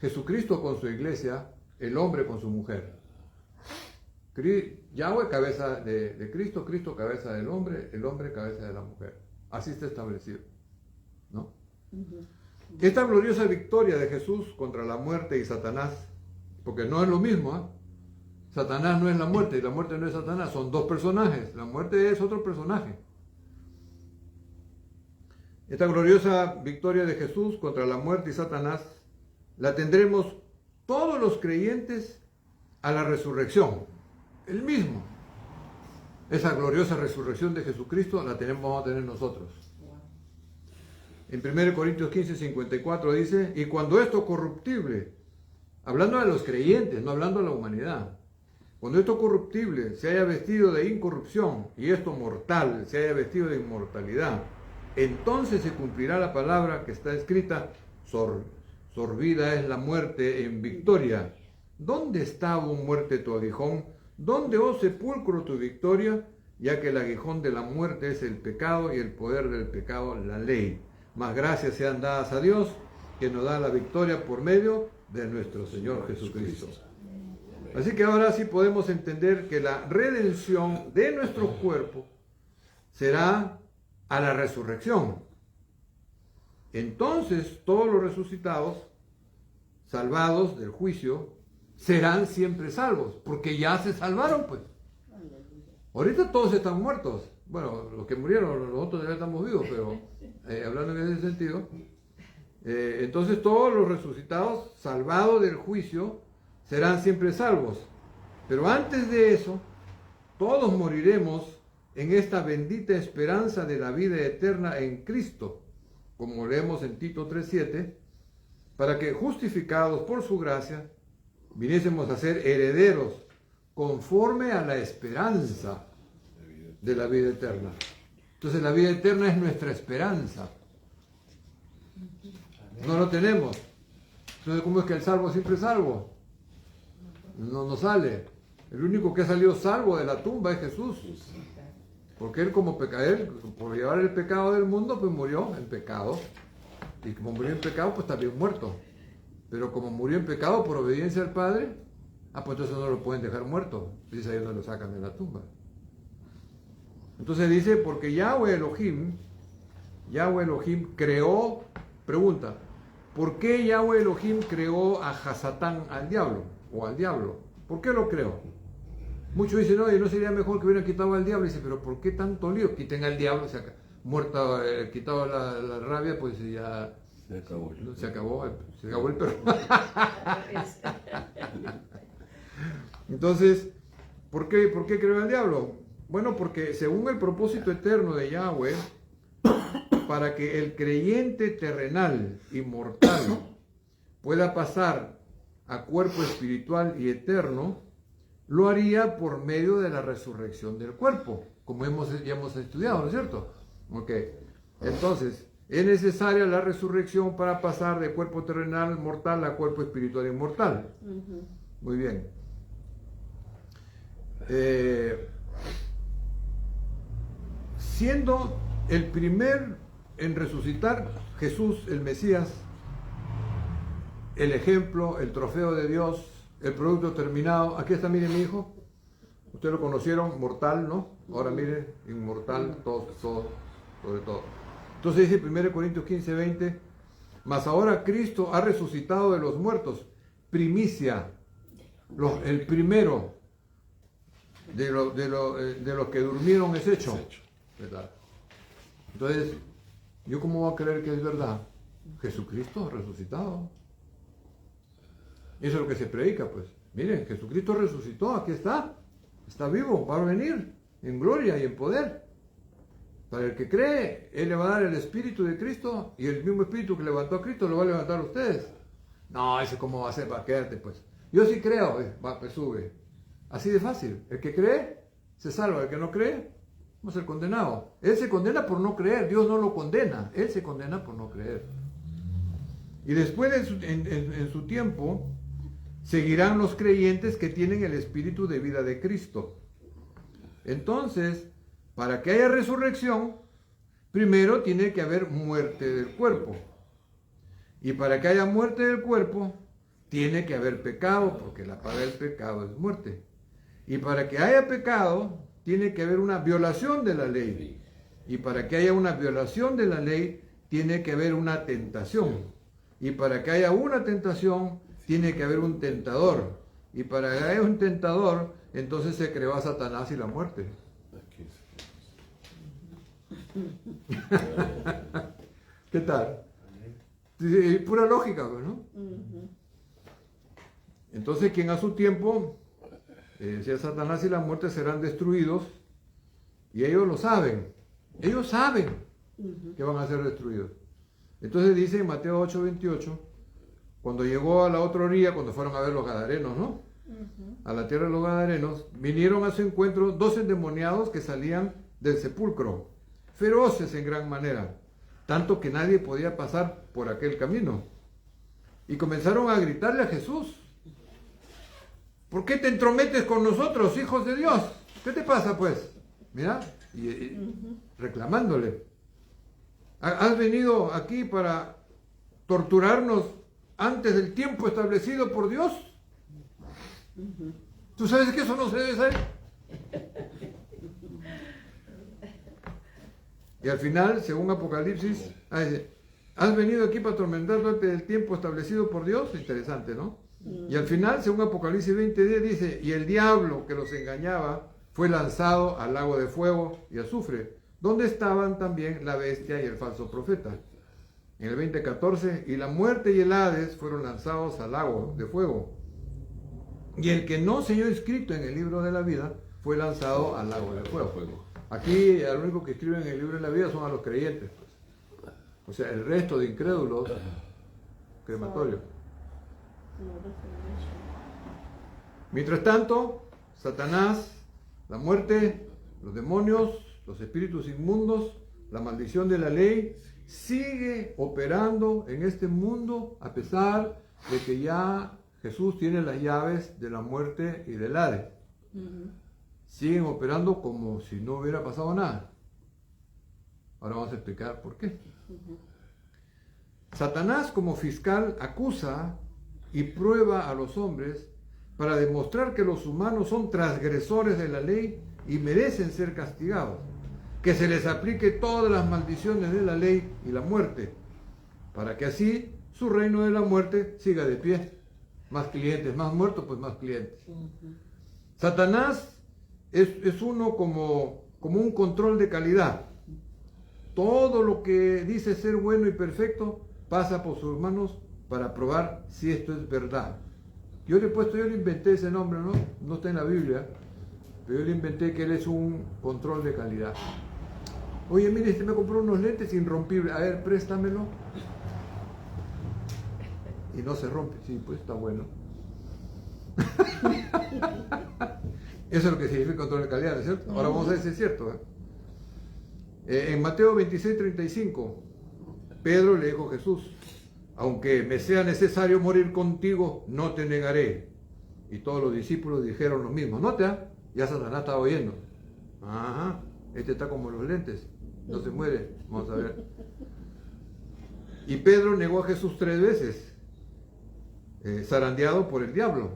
Jesucristo con su iglesia, el hombre con su mujer. Yahweh cabeza de Cristo, Cristo cabeza del hombre, el hombre cabeza de la mujer. Así está establecido, ¿no? Esta gloriosa victoria de Jesús contra la muerte y Satanás, porque no es lo mismo, ¿eh? Satanás no es la muerte y la muerte no es Satanás, son dos personajes, la muerte es otro personaje. Esta gloriosa victoria de Jesús contra la muerte y Satanás la tendremos todos los creyentes a la resurrección, el mismo. Esa gloriosa resurrección de Jesucristo la vamos a tener nosotros. En 1 Corintios 15, 54 dice, y cuando esto corruptible, hablando de los creyentes, no hablando de la humanidad, cuando esto corruptible se haya vestido de incorrupción y esto mortal se haya vestido de inmortalidad, entonces se cumplirá la palabra que está escrita, sorbida es la muerte en victoria. ¿Dónde está, oh muerte, tu aguijón? ¿Dónde, oh sepulcro, tu victoria? Ya que el aguijón de la muerte es el pecado y el poder del pecado la ley. Mas gracias sean dadas a Dios, que nos da la victoria por medio de nuestro Señor Jesucristo. Así que ahora sí podemos entender que la redención de nuestro cuerpo será a la resurrección. Entonces todos los resucitados, salvados del juicio, serán siempre salvos, porque ya se salvaron, pues. Ahorita todos están muertos. Bueno, los que murieron, nosotros ya estamos vivos, pero hablando en ese sentido, entonces todos los resucitados, salvados del juicio, serán siempre salvos. Pero antes de eso, todos moriremos en esta bendita esperanza de la vida eterna en Cristo, como leemos en Tito 3:7, para que justificados por su gracia, viniésemos a ser herederos conforme a la esperanza de la vida eterna. Entonces la vida eterna es nuestra esperanza. No lo tenemos. Entonces, ¿cómo es que el salvo siempre es salvo? No sale. El único que ha salido salvo de la tumba es Jesús. Porque él como pecador, por llevar el pecado del mundo, pues murió en pecado. Y como murió en pecado, pues también muerto. Pero como murió en pecado por obediencia al Padre, pues entonces no lo pueden dejar muerto. Dice ahí no lo sacan de la tumba. Entonces dice, porque Yahweh Elohim creó, pregunta, ¿por qué Yahweh Elohim creó a Hasatán, al diablo, o al diablo? ¿Por qué lo creó? Muchos dicen, no, y no sería mejor que hubieran quitado al diablo. Y dice, pero ¿por qué tanto lío? Quiten al diablo, muerto, quitado la rabia, pues ya se acabó el perro. Entonces, ¿por qué creó al diablo? Bueno, porque según el propósito eterno de Yahweh, para que el creyente terrenal y mortal pueda pasar a cuerpo espiritual y eterno, lo haría por medio de la resurrección del cuerpo, como ya hemos estudiado, ¿no es cierto? Ok, entonces, es necesaria la resurrección para pasar de cuerpo terrenal mortal a cuerpo espiritual inmortal. Muy bien. Siendo el primer en resucitar, Jesús, el Mesías, el ejemplo, el trofeo de Dios, el producto terminado. Aquí está, miren, mi hijo. Ustedes lo conocieron, mortal, ¿no? Ahora miren, inmortal, todo, sobre todo. Entonces dice 1 Corintios 15, 20, mas ahora Cristo ha resucitado de los muertos, primicia, el primero de los que durmieron es hecho. ¿Verdad? Entonces, ¿yo cómo voy a creer que es verdad? Jesucristo ha resucitado. Eso es lo que se predica, pues. Miren, Jesucristo resucitó, aquí está vivo, va a venir en gloria y en poder. Para el que cree, Él le va a dar el Espíritu de Cristo, y el mismo Espíritu que levantó a Cristo lo va a levantar a ustedes. No, ese cómo va a ser, va a quedarte, pues. Yo sí creo, pues sube. Así de fácil. El que cree, se salva. El que no cree, va a ser condenado. Él se condena por no creer, Dios no lo condena, Él se condena por no creer. Y después en su tiempo seguirán los creyentes que tienen el espíritu de vida de Cristo. Entonces, para que haya resurrección, primero tiene que haber muerte del cuerpo. Y para que haya muerte del cuerpo, tiene que haber pecado, porque la paga del pecado es muerte. Y para que haya pecado, tiene que haber una violación de la ley. Y para que haya una violación de la ley, tiene que haber una tentación. Y para que haya una tentación, tiene que haber un tentador. Y para que haya un tentador, entonces se creó a Satanás y la muerte. ¿Qué tal? Sí, pura lógica, ¿no? Entonces, quien a su tiempo, sea Satanás y la muerte, serán destruidos, y ellos lo saben. Ellos saben que van a ser destruidos. Entonces dice en Mateo 8:28, cuando llegó a la otra orilla, cuando fueron a ver los gadarenos, ¿no? A la tierra de los gadarenos, vinieron a su encuentro 2 endemoniados que salían del sepulcro, feroces en gran manera, tanto que nadie podía pasar por aquel camino. Y comenzaron a gritarle a Jesús: ¿por qué te entrometes con nosotros, hijos de Dios? ¿Qué te pasa, pues? Mira, y reclamándole: ¿has venido aquí para torturarnos antes del tiempo establecido por Dios? ¿Tú sabes que eso no se debe hacer? Y al final, según Apocalipsis, ¿has venido aquí para atormentarnos antes del tiempo establecido por Dios? Interesante, ¿no? Y al final, según Apocalipsis 20:10, dice: y el diablo que los engañaba fue lanzado al lago de fuego y azufre, donde estaban también la bestia y el falso profeta. En el 20:14, y la muerte y el Hades fueron lanzados al lago de fuego. Y el que no se halló inscrito en el libro de la vida fue lanzado al lago de fuego. Aquí, al único que escriben en el libro de la vida son a los creyentes, pues. O sea, el resto de incrédulos, crematorio. Mientras tanto, Satanás, la muerte, los demonios, los espíritus inmundos, la maldición de la ley, sigue operando en este mundo a pesar de que ya Jesús tiene las llaves de la muerte y del Hades. Siguen operando como si no hubiera pasado nada. Ahora vamos a explicar por qué. Satanás, como fiscal, acusa y prueba a los hombres para demostrar que los humanos son transgresores de la ley y merecen ser castigados, que se les aplique todas las maldiciones de la ley y la muerte, para que así su reino de la muerte siga de pie. Más clientes, más muertos, pues más clientes. Satanás es uno como un control de calidad. Todo lo que dice ser bueno y perfecto pasa por sus manos para probar si esto es verdad. Yo le inventé ese nombre, ¿no? No está en la Biblia, pero yo le inventé que él es un control de calidad. Oye, mire, este me compró unos lentes irrompibles. A ver, préstamelo. Y no se rompe. Sí, pues está bueno. Eso es lo que significa control de calidad, ¿no es cierto? Ahora vamos a ver si es cierto. En Mateo 26:35, Pedro le dijo a Jesús: aunque me sea necesario morir contigo, no te negaré. Y todos los discípulos dijeron lo mismo. ¿Nota? Ya Satanás estaba oyendo. Ajá, este está como los lentes, no se muere. Vamos a ver. Y Pedro negó a Jesús 3 veces, zarandeado por el diablo,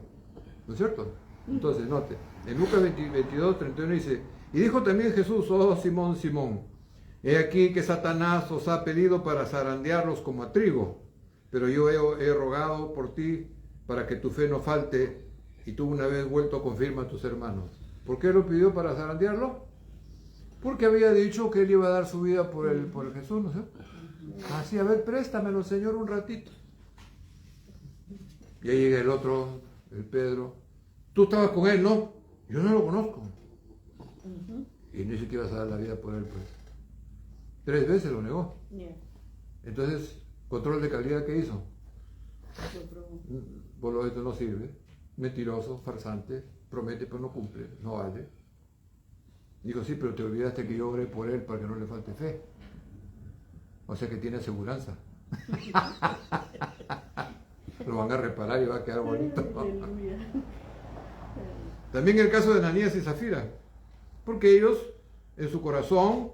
¿no es cierto? Entonces, note, en Lucas 22:31 dice: y dijo también Jesús: oh Simón, Simón, he aquí que Satanás os ha pedido para zarandearlos como a trigo, pero yo he rogado por ti para que tu fe no falte, y tú, una vez vuelto, confirma a tus hermanos. ¿Por qué lo pidió para zarandearlo? Porque había dicho que él iba a dar su vida por el Jesús, ¿no es cierto? Así, a ver, préstamelo, Señor, un ratito. Y ahí llega el otro, el Pedro: tú estabas con él, ¿no? Yo no lo conozco. Y no dice que ibas a dar la vida por él, pues. 3 veces lo negó. Entonces, control de calidad, ¿qué hizo? Por lo esto no sirve. Mentiroso, farsante, promete pero no cumple, no vale. Dijo: sí, pero te olvidaste que yo oré por él para que no le falte fe. O sea que tiene aseguranza. Lo van a reparar y va a quedar bonito. También el caso de Ananías y Zafira, porque ellos en su corazón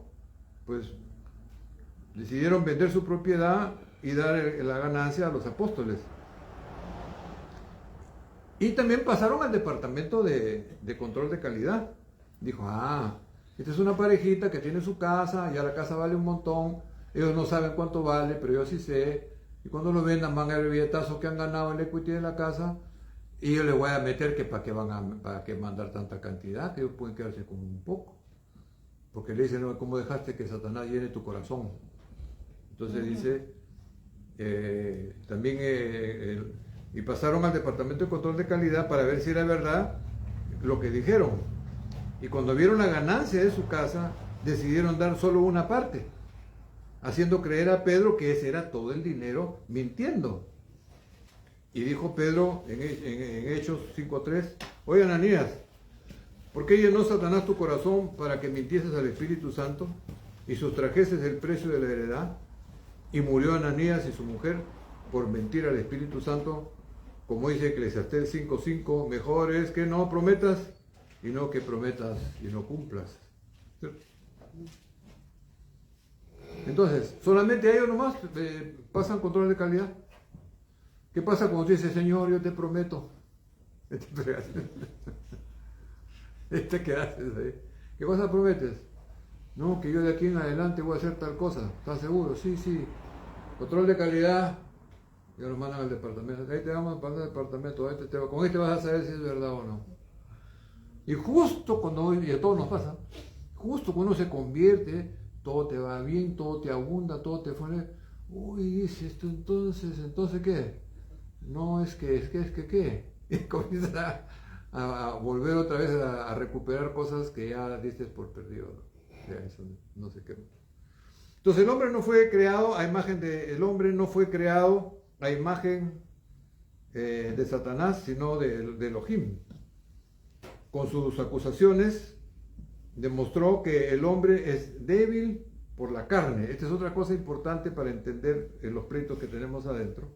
pues decidieron vender su propiedad y dar la ganancia a los apóstoles. Y también pasaron al departamento de control de calidad. Dijo, esta es una parejita que tiene su casa, ya la casa vale un montón, ellos no saben cuánto vale, pero yo sí sé, y cuando lo vendan van a ver billetazos que han ganado el equity de la casa, y yo les voy a meter que para qué mandar tanta cantidad, que ellos pueden quedarse con un poco. Porque le dicen, no, ¿cómo dejaste que Satanás llene tu corazón? Entonces dice, también, y pasaron al departamento de control de calidad para ver si era verdad lo que dijeron. Y cuando vieron la ganancia de su casa, decidieron dar solo una parte, haciendo creer a Pedro que ese era todo el dinero, mintiendo. Y dijo Pedro en Hechos 5:3, oye Ananías, ¿por qué llenó Satanás tu corazón para que mintieses al Espíritu Santo y sustrajeses el precio de la heredad? Y murió Ananías y su mujer por mentir al Espíritu Santo, como dice Eclesiastés 5:5, mejor es que no prometas y no que prometas y no cumplas. Entonces, solamente ellos nomás pasan control de calidad. ¿Qué pasa cuando dice, Señor, yo te prometo? ¿Qué haces ahí? ¿Qué cosa prometes? No, que yo de aquí en adelante voy a hacer tal cosa. ¿Estás seguro? Sí, sí. Control de calidad. Ya nos mandan al departamento. Ahí te vamos a pasar al departamento. Con este vas a saber si es verdad o no. Y justo cuando, y a todos nos pasa, justo cuando uno se convierte, todo te va bien, todo te abunda, todo te pone. Uy, dice esto entonces ¿qué? No, es que, ¿qué? Y comienza a volver otra vez a recuperar cosas que ya diste por perdido. Ya eso no sé qué. Entonces el hombre no fue creado a imagen de Satanás, sino de Elohim. Con sus acusaciones demostró que el hombre es débil por la carne. Esta es otra cosa importante para entender los pleitos que tenemos adentro.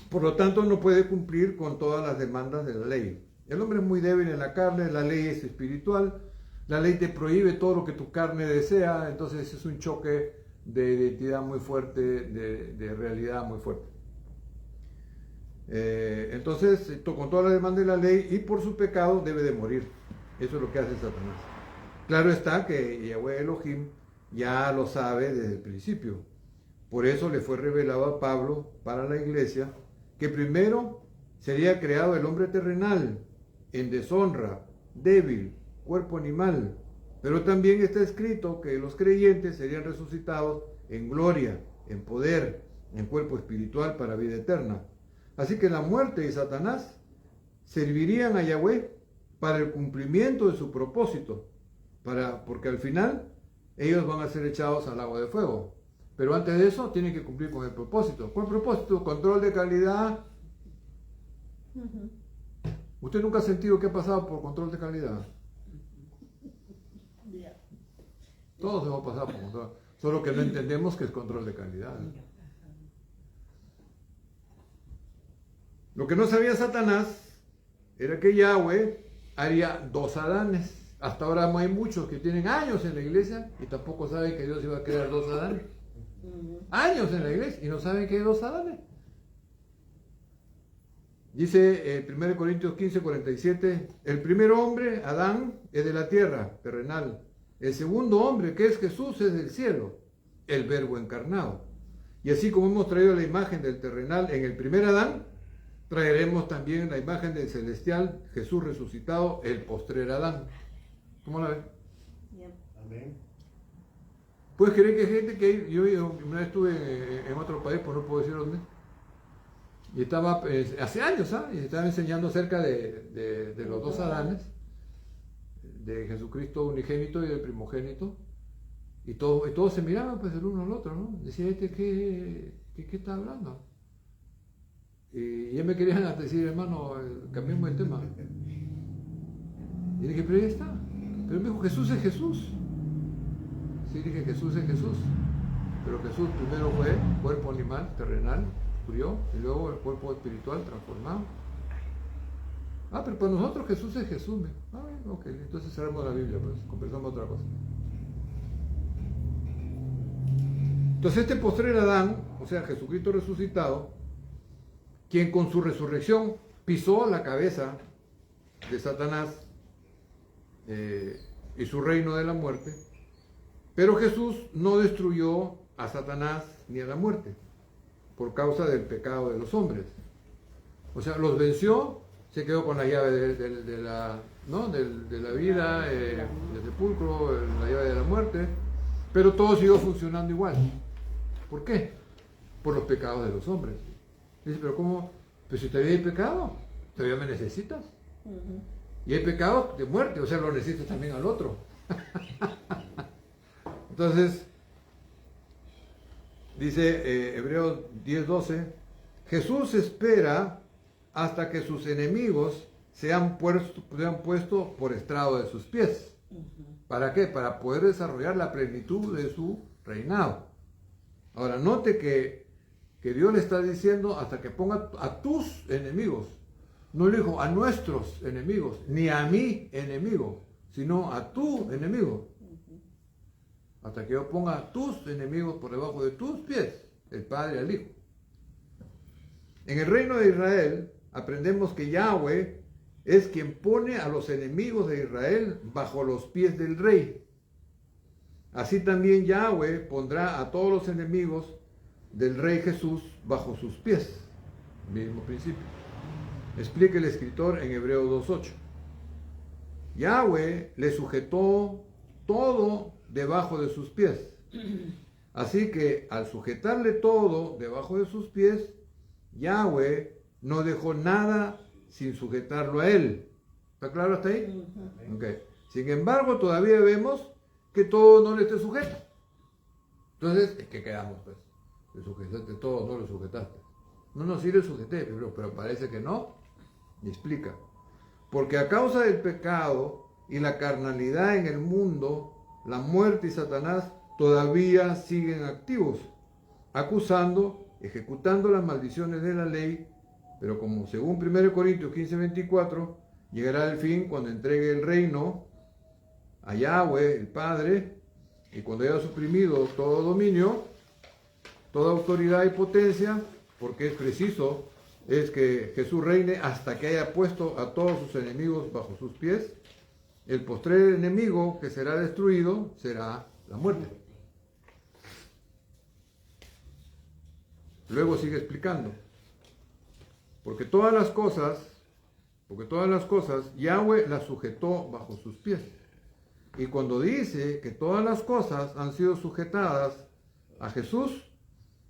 Por lo tanto, no puede cumplir con todas las demandas de la ley. El hombre es muy débil en la carne, la ley es espiritual, la ley te prohíbe todo lo que tu carne desea, entonces es un choque de identidad muy fuerte, de realidad muy fuerte. Entonces, con toda la demanda de la ley y por su pecado debe de morir. Eso es lo que hace Satanás. Claro está que Yahweh Elohim ya lo sabe desde el principio. Por eso le fue revelado a Pablo para la iglesia que primero sería creado el hombre terrenal, en deshonra, débil, cuerpo animal. Pero también está escrito que los creyentes serían resucitados en gloria, en poder, en cuerpo espiritual para vida eterna. Así que la muerte y Satanás servirían a Yahweh para el cumplimiento de su propósito, porque al final ellos van a ser echados al agua de fuego. Pero antes de eso tienen que cumplir con el propósito. ¿Cuál propósito? Control de calidad. ¿Usted nunca ha sentido que ha pasado por control de calidad? Todos hemos pasado por control. Solo que no entendemos que es control de calidad. Lo que no sabía Satanás era que Yahweh haría dos Adanes. Hasta ahora hay muchos que tienen años en la iglesia y tampoco saben que Dios iba a crear dos Adanes. Años en la iglesia y no saben que hay dos Adanes. Dice 1 Corintios 15:47, el primer hombre, Adán, es de la tierra, terrenal. El segundo hombre, que es Jesús, es del cielo, el verbo encarnado. Y así como hemos traído la imagen del terrenal en el primer Adán, traeremos también la imagen del celestial, Jesús resucitado, el postrer Adán. ¿Cómo la ven? Amén. ¿Puedes creer que hay gente que yo una vez estuve en otro país, por no puedo decir dónde, y estaba hace años, y estaba enseñando acerca de los dos Adanes, de Jesucristo unigénito y del primogénito, y todos se miraban pues el uno al otro, ¿no? Decía, ¿qué está hablando? Y ya me querían decir, hermano, cambiemos el tema. Y dije, pero ya está. Pero me dijo, Jesús es Jesús. Sí, dije, Jesús es Jesús. Pero Jesús primero fue cuerpo animal, terrenal, murió, y luego el cuerpo espiritual transformado. Pero para nosotros Jesús es Jesús. Ok, entonces cerramos la Biblia, pues conversamos otra cosa. Entonces este postrer Adán, o sea, Jesucristo resucitado, quien con su resurrección pisó la cabeza de Satanás y su reino de la muerte, pero Jesús no destruyó a Satanás ni a la muerte por causa del pecado de los hombres. O sea, los venció, se quedó con la llave de la vida, del sepulcro, la llave de la muerte, pero todo siguió funcionando igual. ¿Por qué? Por los pecados de los hombres. Dice, pero ¿cómo? Pues si todavía hay pecado, todavía me necesitas. Y hay pecado de muerte, o sea, lo necesitas también al otro. Entonces, dice Hebreos 10:12, Jesús espera hasta que sus enemigos sean puestos por estrado de sus pies. ¿Para qué? Para poder desarrollar la plenitud de su reinado. Ahora, note que Dios le está diciendo hasta que ponga a tus enemigos. No le dijo a nuestros enemigos, ni a mi enemigo, sino a tu enemigo. Hasta que yo ponga a tus enemigos por debajo de tus pies, el Padre al Hijo. En el reino de Israel aprendemos que Yahweh es quien pone a los enemigos de Israel bajo los pies del rey. Así también Yahweh pondrá a todos los enemigos del rey Jesús bajo sus pies. Mismo principio. Explica el escritor en Hebreos 2:8. Yahweh le sujetó todo debajo de sus pies. Así que al sujetarle todo debajo de sus pies, Yahweh no dejó nada sin sujetarlo a él. ¿Está claro hasta ahí? Okay. Sin embargo, todavía vemos que todo no le esté sujeto. Entonces, ¿qué quedamos pues? Le sujetaste todo, no lo sujetaste. No, sí le sujeté, pero parece que no. Y explica. Porque a causa del pecado y la carnalidad en el mundo, la muerte y Satanás todavía siguen activos, acusando, ejecutando las maldiciones de la ley, pero como según 1 Corintios 15:24, llegará el fin cuando entregue el reino a Yahweh, el Padre, y cuando haya suprimido todo dominio, toda autoridad y potencia, porque es preciso, es que Jesús reine hasta que haya puesto a todos sus enemigos bajo sus pies. El postrer enemigo que será destruido será la muerte. Luego sigue explicando. Porque todas las cosas, Yahweh las sujetó bajo sus pies. Y cuando dice que todas las cosas han sido sujetadas a Jesús,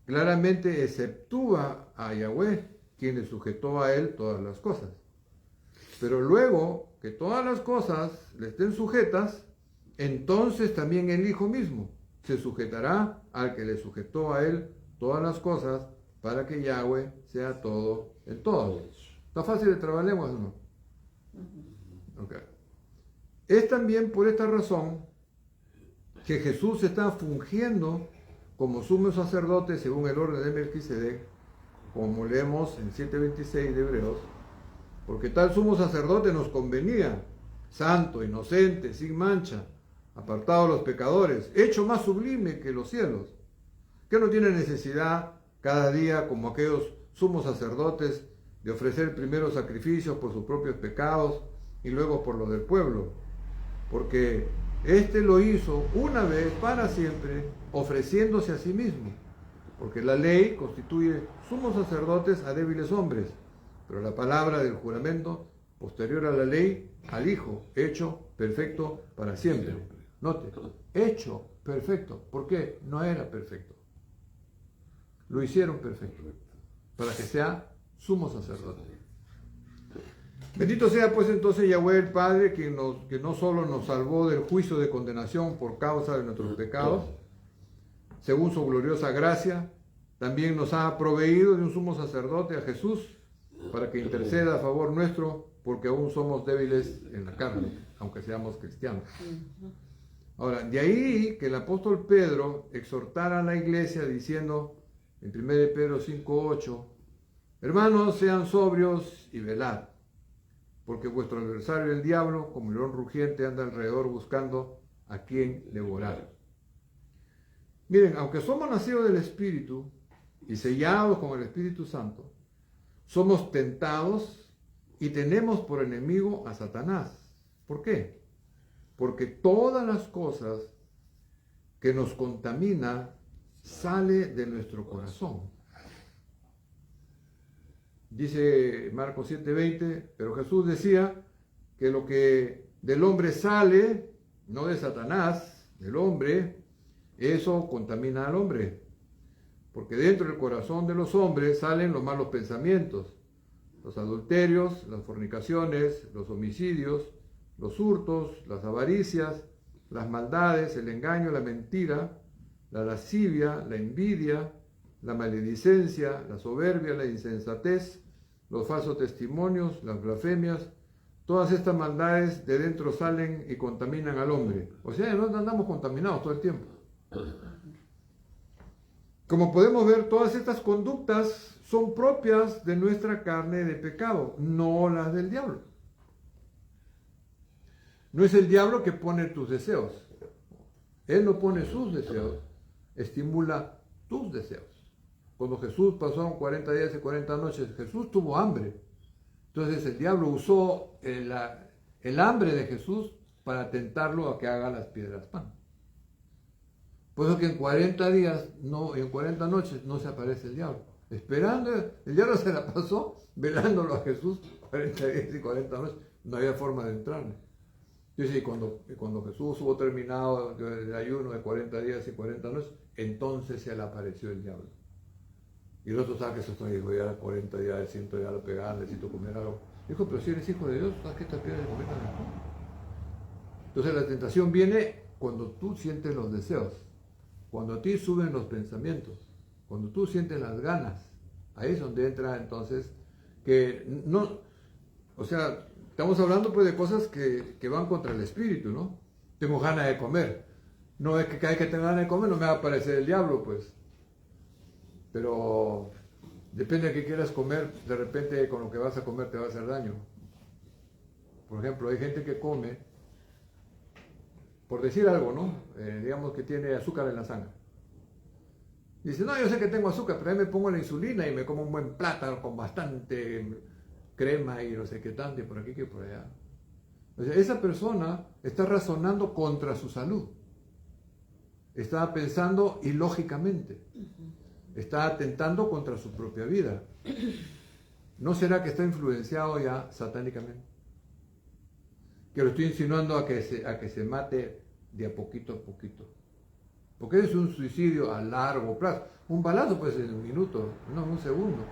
claramente exceptúa a Yahweh, quien le sujetó a él todas las cosas. Pero luego que todas las cosas le estén sujetas, entonces también el Hijo mismo se sujetará al que le sujetó a él todas las cosas, para que Yahweh sea todo en todo. ¿Está fácil de trabalenguas o no? Okay. Es también por esta razón que Jesús está fungiendo como sumo sacerdote según el orden de Melquisedec, como leemos en 7:26 de Hebreos, porque tal sumo sacerdote nos convenía, santo, inocente, sin mancha, apartado de los pecadores, hecho más sublime que los cielos, que no tiene necesidad cada día, como aquellos sumos sacerdotes, de ofrecer primero sacrificios por sus propios pecados y luego por los del pueblo, porque éste lo hizo una vez para siempre, ofreciéndose a sí mismo, porque la ley constituye sumos sacerdotes a débiles hombres, pero la palabra del juramento posterior a la ley, al Hijo, hecho perfecto para siempre. Note, hecho perfecto. ¿Por qué? No era perfecto. Lo hicieron perfecto, para que sea sumo sacerdote. Bendito sea pues entonces Yahweh el Padre, que no solo nos salvó del juicio de condenación por causa de nuestros pecados, según su gloriosa gracia, también nos ha proveído de un sumo sacerdote, a Jesús, para que interceda a favor nuestro, porque aún somos débiles en la carne, aunque seamos cristianos. Ahora, de ahí que el apóstol Pedro exhortara a la iglesia diciendo en 1 Pedro 5:8, hermanos, sean sobrios y velad, porque vuestro adversario el diablo, como león rugiente, anda alrededor buscando a quien devorar. Miren, aunque somos nacidos del Espíritu y sellados con el Espíritu Santo, somos tentados y tenemos por enemigo a Satanás. ¿Por qué? Porque todas las cosas que nos contaminan sale de nuestro corazón. Dice Marcos 7:20, pero Jesús decía que lo que del hombre sale, no de Satanás, del hombre, eso contamina al hombre. Porque dentro del corazón de los hombres salen los malos pensamientos, los adulterios, las fornicaciones, los homicidios, los hurtos, las avaricias, las maldades, el engaño, la mentira, la lascivia, la envidia, la maledicencia, la soberbia, la insensatez, los falsos testimonios, las blasfemias. Todas estas maldades de dentro salen y contaminan al hombre. O sea, no andamos contaminados todo el tiempo. Como podemos ver, todas estas conductas son propias de nuestra carne de pecado, no las del diablo. No es el diablo que pone tus deseos. Él no pone sus deseos, estimula tus deseos. Cuando Jesús pasó 40 días y 40 noches, Jesús tuvo hambre. Entonces el diablo usó el hambre de Jesús para tentarlo a que haga las piedras pan. Por eso que en 40 días, en 40 noches no se aparece el diablo. Esperando, el diablo se la pasó velándolo a Jesús 40 días y 40 noches. No había forma de entrarle. Dice, cuando Jesús hubo terminado el ayuno de 40 días y 40 noches, entonces se le apareció el diablo. Y el otro sabe que eso dijo, ya 40 días, siento ya lo pegar, necesito comer algo. Dijo, pero si eres hijo de Dios, ¿sabes que esta piedra de comer algo? Entonces la tentación viene cuando tú sientes los deseos, cuando a ti suben los pensamientos, cuando tú sientes las ganas. Ahí es donde entra entonces que no, o sea, estamos hablando pues de cosas que van contra el espíritu, ¿no? Tengo ganas de comer. No es que cada vez que tenga ganas de comer no me va a aparecer el diablo, pues. Pero depende de qué quieras comer, de repente con lo que vas a comer te va a hacer daño. Por ejemplo, hay gente que come, por decir algo, ¿no? Digamos que tiene azúcar en la sangre. Dice, no, yo sé que tengo azúcar, pero ahí me pongo la insulina y me como un buen plátano con bastante crema y no sé qué tanto, y por aquí que por allá. O sea, esa persona está razonando contra su salud. Está pensando ilógicamente. Está atentando contra su propia vida. ¿No será que está influenciado ya satánicamente? Que lo estoy insinuando a que se mate de a poquito. Porque es un suicidio a largo plazo. Un balazo puede ser en un minuto, no en un segundo.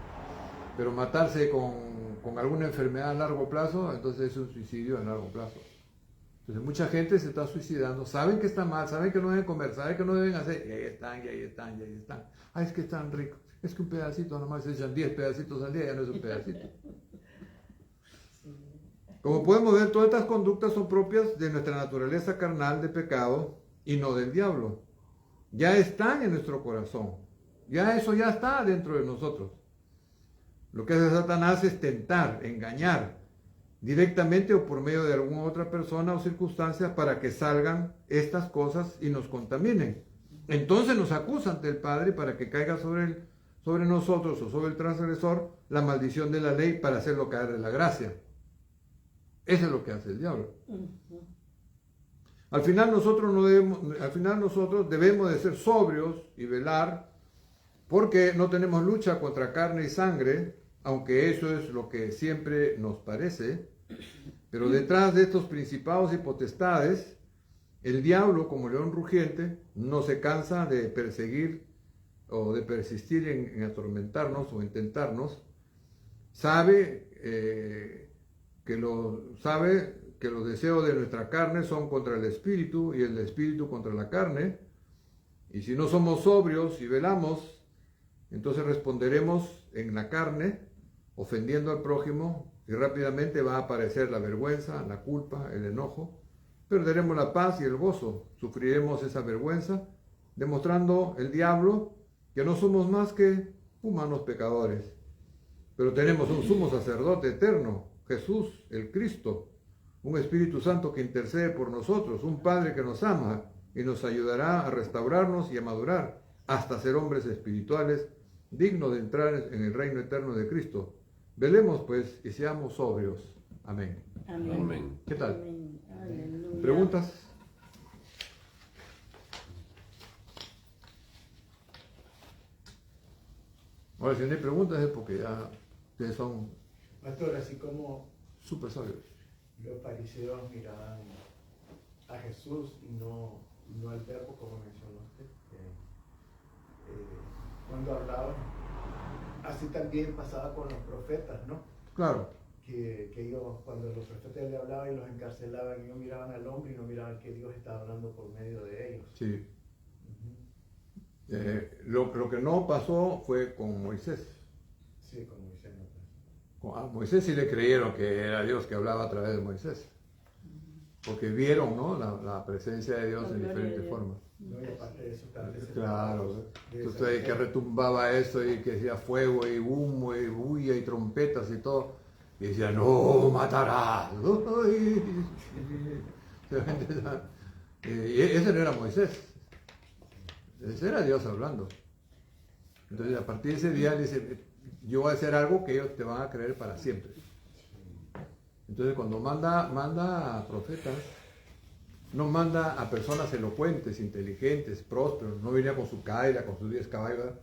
Pero matarse con alguna enfermedad a largo plazo, entonces es un suicidio a largo plazo. Entonces mucha gente se está suicidando, saben que está mal, saben que no deben comer, saben que no deben hacer, y ahí están. Ay, es que están ricos. Es que un pedacito nomás se echan 10 pedacitos al día, ya no es un pedacito. Como podemos ver, todas estas conductas son propias de nuestra naturaleza carnal de pecado y no del diablo. Ya están en nuestro corazón. Ya eso ya está dentro de nosotros. Lo que hace Satanás es tentar, engañar, directamente o por medio de alguna otra persona o circunstancia para que salgan estas cosas y nos contaminen. Entonces nos acusa ante el Padre para que caiga sobre nosotros o sobre el transgresor la maldición de la ley para hacerlo caer de la gracia. Eso es lo que hace el diablo. Al final nosotros debemos de ser sobrios y velar, porque no tenemos lucha contra carne y sangre, aunque eso es lo que siempre nos parece. Pero detrás de estos principados y potestades, el diablo, como león rugiente, no se cansa de perseguir o de persistir en atormentarnos o en tentarnos. Sabe que los deseos de nuestra carne son contra el espíritu y el espíritu contra la carne. Y si no somos sobrios y velamos, entonces responderemos en la carne, ofendiendo al prójimo, y rápidamente va a aparecer la vergüenza, la culpa, el enojo. Perderemos la paz y el gozo, sufriremos esa vergüenza, demostrando el diablo que no somos más que humanos pecadores. Pero tenemos un sumo sacerdote eterno, Jesús, el Cristo, un Espíritu Santo que intercede por nosotros, un Padre que nos ama y nos ayudará a restaurarnos y a madurar hasta ser hombres espirituales dignos de entrar en el reino eterno de Cristo. Velemos pues y seamos sobrios. Amén. Amén. Amén. ¿Qué tal? Amén. Aleluya. ¿Preguntas? Ahora, si no hay preguntas es porque ya ustedes son Pastor, así como súper sabios. los fariseos miraban a Jesús y no al verbo, como mencionó usted, cuando hablaban, así también pasaba con los profetas, ¿no? Claro, Que ellos, cuando los profetas le hablaban y los encarcelaban, ellos miraban al hombre y no miraban que Dios estaba hablando por medio de ellos. sí. Ujú. Lo que no pasó fue con Moisés. Sí, como dicen otros. A Moisés sí le creyeron que era Dios que hablaba a través de Moisés. Porque vieron, ¿no?, la presencia de Dios en diferentes formas. No, y aparte de eso, tal vez Claro, de entonces esa ahí que retumbaba eso y que decía fuego y humo y bulla y trompetas y todo. Y decía, no matarás. Y ese no era Moisés, ese era Dios hablando. Entonces a partir de ese día le dice, yo voy a hacer algo que ellos te van a creer para siempre. Entonces cuando manda a profetas, no manda a personas elocuentes, inteligentes, prósperos, no venía con su caira, con sus 10 caballos,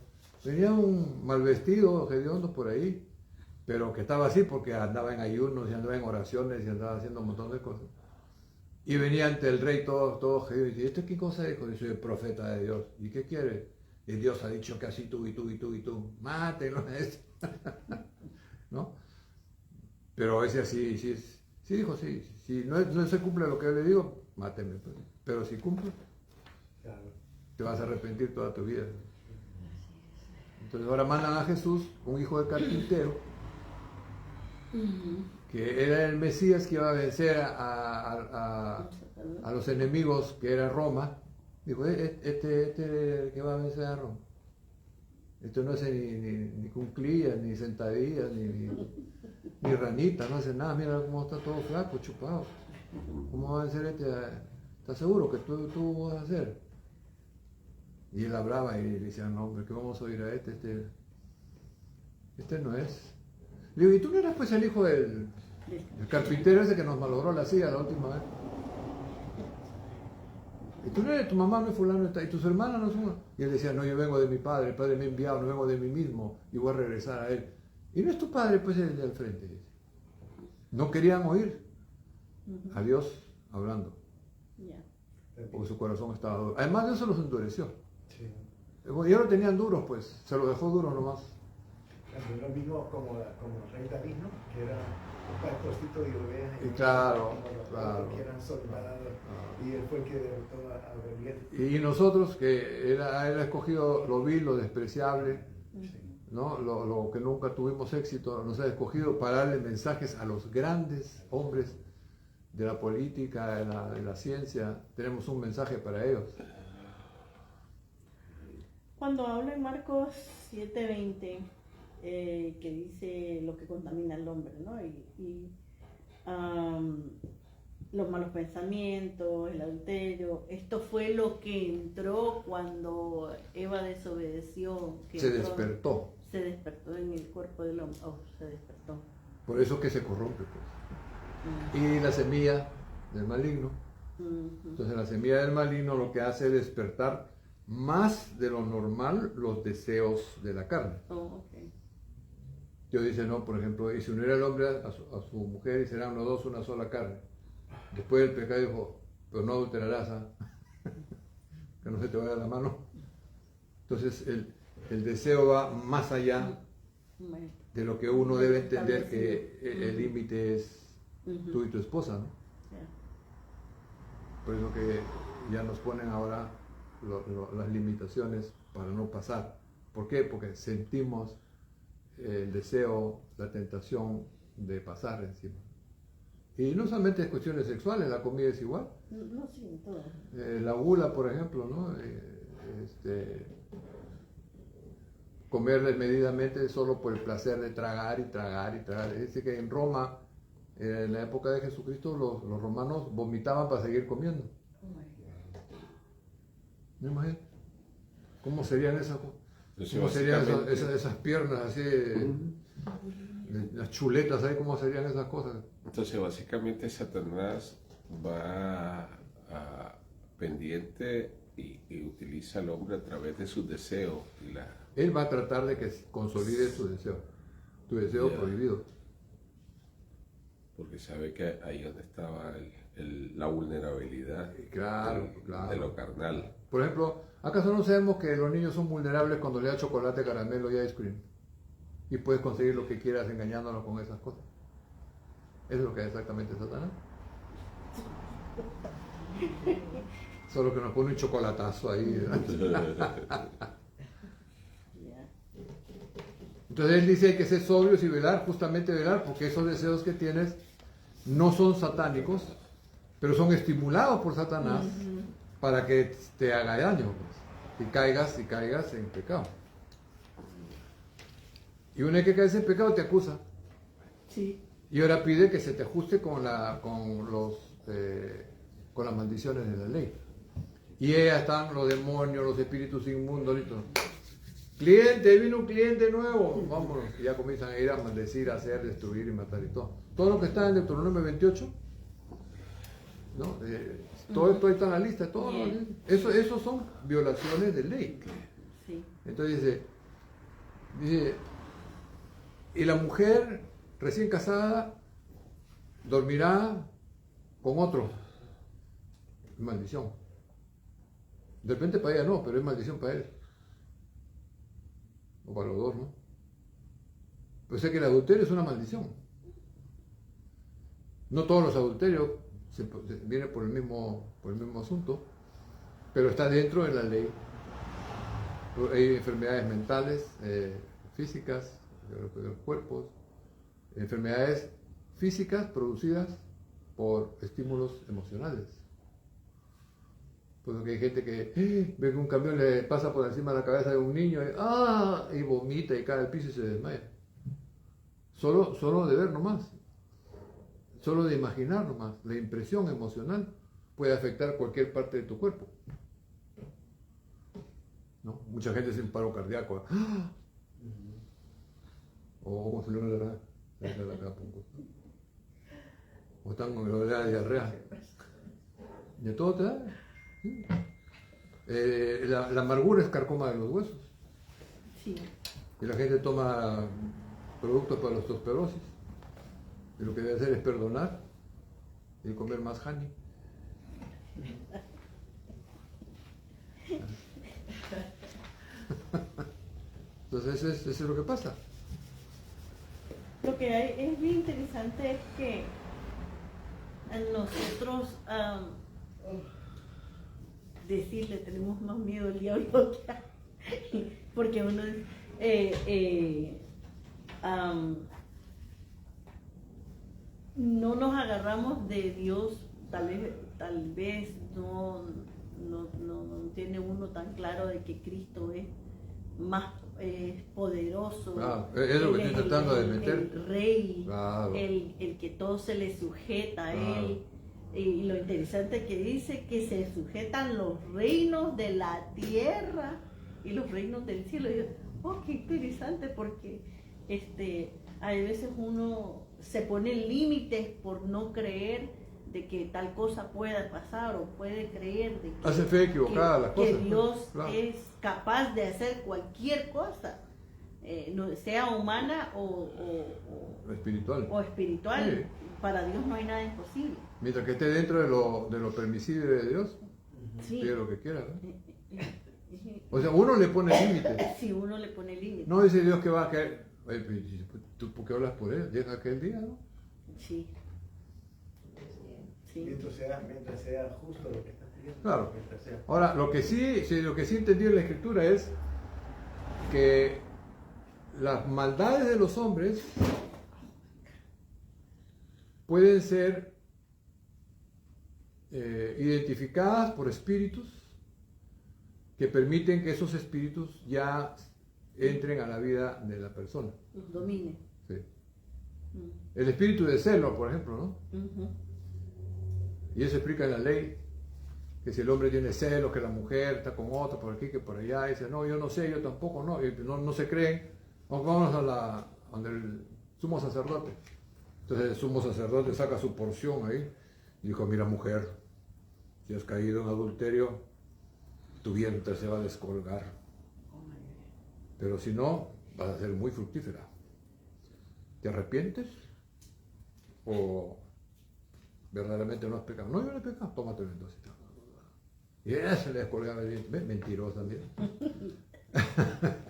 venía un mal vestido, hediondo por ahí, pero que estaba así porque andaba en ayunos y andaba en oraciones y andaba haciendo un montón de cosas. Y venía ante el rey todo hediondo y dice, ¿esto qué cosa es? Dice, soy el profeta de Dios. ¿Y qué quiere? Y Dios ha dicho que así tú y tú y tú y tú, mátenlo a este. ¿No? Pero ese así, sí dijo, sí, si no se cumple lo que yo le digo, máteme. Pues. Pero si cumple, claro. te vas a arrepentir toda tu vida. Entonces ahora mandan a Jesús, un hijo de carpintero, que era el Mesías que iba a vencer a los enemigos que era Roma. Dijo, este que va a vencer a Roma. Esto no hace ni cunclillas, ni sentadillas, ni ranita, no hace nada. Mira cómo está todo flaco, chupado. ¿Cómo va a vencer este? ¿Estás seguro que tú vas a hacer? Y él hablaba y le decía, no, hombre, ¿qué vamos a oír a este? Este no es. Le digo, ¿y tú no eras pues el hijo del carpintero ese que nos malogró la silla la última vez? Y tú no eres, tu mamá no es fulano, y tus hermanas no son. Y él decía, no, yo vengo de mi padre, el padre me ha enviado, no vengo de mí mismo, y voy a regresar a él. Y no es tu padre, pues el de al frente. Dice. No querían oír a Dios hablando, porque su corazón estaba duro. Además Dios se los endureció. Sí. Ya lo tenían duros, pues, se los dejó duros nomás. También lo mismo como el rey David, ¿no? Que era un pastorcito de ovejas. Y claro, como claro. Que eran soldados. Y él fue el que derrotó a Goliat. Y nosotros, que él ha escogido lo vil, lo despreciable, Sí. ¿no? Lo que nunca tuvimos éxito, nos ha escogido para darle mensajes a los grandes hombres de la política, de la ciencia. Tenemos un mensaje para ellos. Cuando habla en Marcos 7:20, que dice lo que contamina al hombre, ¿no? Los malos pensamientos, el adulterio, esto fue lo que entró cuando Eva desobedeció. Que Se despertó. Se despertó en el cuerpo del hombre. Oh, se despertó. Por eso que se corrompe, pues. Y la semilla del maligno. Entonces la semilla del maligno lo que hace es despertar más de lo normal los deseos de la carne. Oh, okay. Dios dice, no, por ejemplo, y si uniera el hombre a su mujer y serán los dos una sola carne. Después el pecado dijo, pero no adulterarás, que no se te vaya la mano. Entonces el deseo va más allá de lo que uno debe entender que el límite es tú y tu esposa, ¿no? Por eso que ya nos ponen ahora las limitaciones para no pasar. ¿Por qué? Porque sentimos el deseo, la tentación de pasar encima. Y no solamente es cuestiones sexuales, la comida es igual. No, sí, todo. La gula, por ejemplo, ¿no? Comer desmedidamente solo por el placer de tragar y tragar y tragar. Dice que en Roma, en la época de Jesucristo, los romanos vomitaban para seguir comiendo. ¿Me imagino? ¿Cómo serían esas, Entonces, cómo serían básicamente- esas piernas así, las chuletas ahí, cómo serían esas cosas? Entonces, básicamente, Satanás va pendiente y utiliza al hombre a través de sus deseos y Él va a tratar de que consolide tu deseo Ya. prohibido. porque sabe que ahí donde estaba la vulnerabilidad Claro, claro. de lo carnal. Por ejemplo, ¿acaso no sabemos que los niños son vulnerables cuando le da chocolate, caramelo y ice cream? Y puedes conseguir lo que quieras engañándolos con esas cosas. Eso es lo que es exactamente Satanás. Solo que nos pone un chocolatazo ahí, ¿verdad? Ya. Entonces él dice hay que ser sobrios y velar, justamente velar, porque esos deseos que tienes no son satánicos, pero son estimulados por Satanás para que te haga daño, pues, y caigas en pecado. Y una vez que caes en pecado te acusa. Sí. Y ahora pide que se te ajuste con las maldiciones de la ley. Y ahí están los demonios, los espíritus inmundos y todo. Cliente, vino un cliente nuevo, vámonos. Y ya comienzan a ir a maldecir, a hacer, destruir y matar y todo. Todo lo que está en Deuteronomio 28, ¿no? Todo esto ahí está en la lista, todo. Bien. Eso son violaciones de ley. Sí. Entonces dice, y la mujer recién casada dormirá con otro. Maldición. De repente para ella no, pero es maldición para él. O para los dos, ¿no? Pues sé que el adulterio es una maldición. No todos los adulterios vienen por el mismo asunto, pero está dentro de la ley. Hay enfermedades mentales, físicas, de los cuerpos, enfermedades físicas producidas por estímulos emocionales. Porque hay gente que ve que un camión le pasa por encima de la cabeza de un niño y vomita y cae al piso y se desmaya. Solo de ver nomás, solo de imaginar nomás, la impresión emocional puede afectar cualquier parte de tu cuerpo. ¿No? Mucha gente sin paro cardíaco. ¡Ah! O se le da o están con la diarrea. De todo te da. ¿Sí? La amargura es carcoma de los huesos. Sí. Y la gente toma productos para la osteoporosis. Y lo que debe hacer es perdonar y comer más honey. Entonces eso es lo que pasa. Lo que hay, es bien interesante es que a nosotros decirle tenemos más miedo al diablo porque uno no nos agarramos de Dios, tal vez no tiene uno tan claro de que Cristo es más poderoso. Es lo que Él estoy tratando de meter. el rey, Claro. el que todo se le sujeta a Claro. él. Y lo interesante que dice que se sujetan los reinos de la tierra y los reinos del cielo. Y yo, oh, qué interesante, porque hay veces uno se pone límites por no creer de que tal cosa pueda pasar, o puede creer de que, Hace fe equivocada las cosas. que Dios Claro. es capaz de hacer cualquier cosa, sea humana o Espiritual. espiritual. Sí. Para Dios no hay nada imposible. Mientras que esté dentro de lo permisible de Dios, Sí. pide lo que quiera, ¿no? O sea, uno le pone límites. Si uno le pone límites. No dice Dios que va a caer. Oye, ¿tú por qué hablas por él? Deja aquel día, ¿no? Sí. Sí. Mientras sea justo lo que estás pidiendo. Claro. Mientras sea. Ahora, lo que sí entendí en la Escritura es que las maldades de los hombres pueden ser identificadas por espíritus que permiten que esos espíritus ya entren a la vida de la persona. Los domine. Sí. Mm. El espíritu de celo, por ejemplo, ¿no? Ujú. Y eso explica en la ley que si el hombre tiene celos, que la mujer está con otro por aquí, que por allá, y dice, no, yo no sé, yo tampoco, no, y no se creen, vámonos donde el sumo sacerdote. Entonces el sumo sacerdote saca su porción ahí y dijo, mira mujer, si has caído en adulterio, tu vientre se va a descolgar, pero si no, vas a ser muy fructífera. ¿Te arrepientes? ¿O verdaderamente no has pecado? No, yo no he pecado, tómatelo entonces. Y ella se le descolgaba el diente, mentirosa, mira.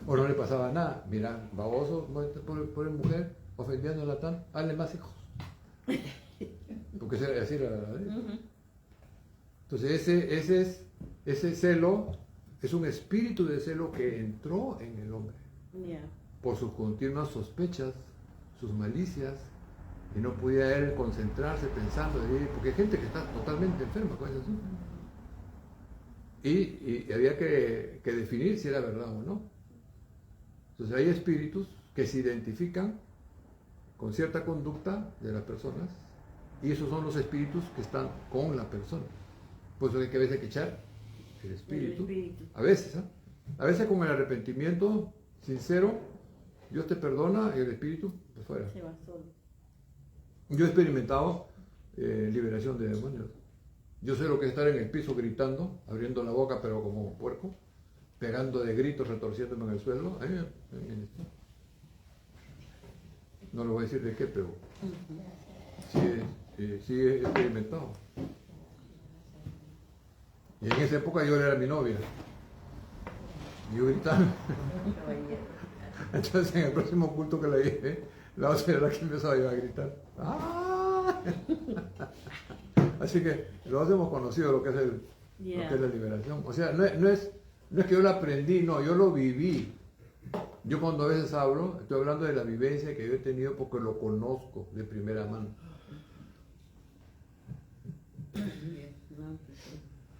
O no le pasaba nada. Mira, baboso, por mujer, ofendiéndola tanto, hazle más hijos. Porque así era la ley. Entonces ese celo es un espíritu de celo que entró en el hombre. Por sus continuas sospechas, sus malicias, y no podía él concentrarse pensando, porque hay gente que está totalmente enferma con ese asunto. Y había que definir si era verdad o no. Entonces hay espíritus que se identifican con cierta conducta de las personas, y esos son los espíritus que están con la persona. Por eso hay que a veces que echar el espíritu. A veces, a veces con el arrepentimiento sincero, Dios te perdona y el espíritu pues fuera. Se va solo. Yo he experimentado liberación de demonios. Yo sé lo que es estar en el piso gritando, abriendo la boca pero como puerco, pegando de gritos, retorciéndome en el suelo. No lo voy a decir de qué, pero sí he experimentado. Y en esa época yo era mi novia. Y yo gritaba. Entonces en el próximo culto que le dije, la otra era la que empezó a gritar. ¡Ah! Así que los hemos conocido lo que es lo que es la liberación. O sea, no es que yo lo aprendí, no, yo lo viví. Yo cuando a veces hablo, estoy hablando de la vivencia que yo he tenido porque lo conozco de primera mano.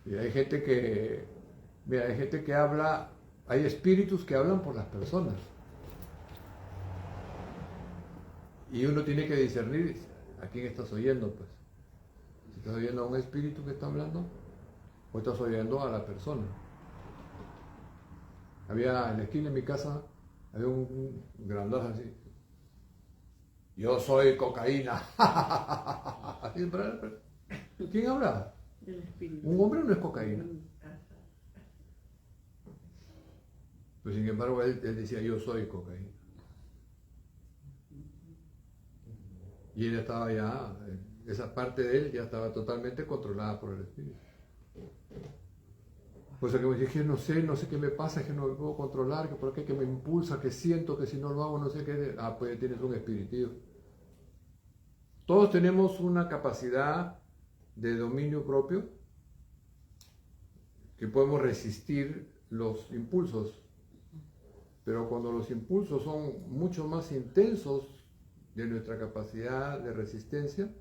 Y hay gente que habla, hay espíritus que hablan por las personas. Y uno tiene que discernir a quién estás oyendo, pues. Si estás oyendo a un espíritu que está hablando, o estás oyendo a la persona. Había en la esquina de mi casa, había un grandazo así. Yo soy cocaína. ¿Quién habla? El espíritu. Un hombre no es cocaína. Pues sin embargo él decía yo soy cocaína. Y él estaba ya, esa parte de él ya estaba totalmente controlada por el espíritu. Pues que me dije, no sé qué me pasa, que no me puedo controlar, que por qué que me impulsa, que siento que si no lo hago no sé qué. Pues tienes un espiritismo. Todos tenemos una capacidad de dominio propio que podemos resistir los impulsos, pero cuando los impulsos son mucho más intensos de nuestra capacidad de resistencia,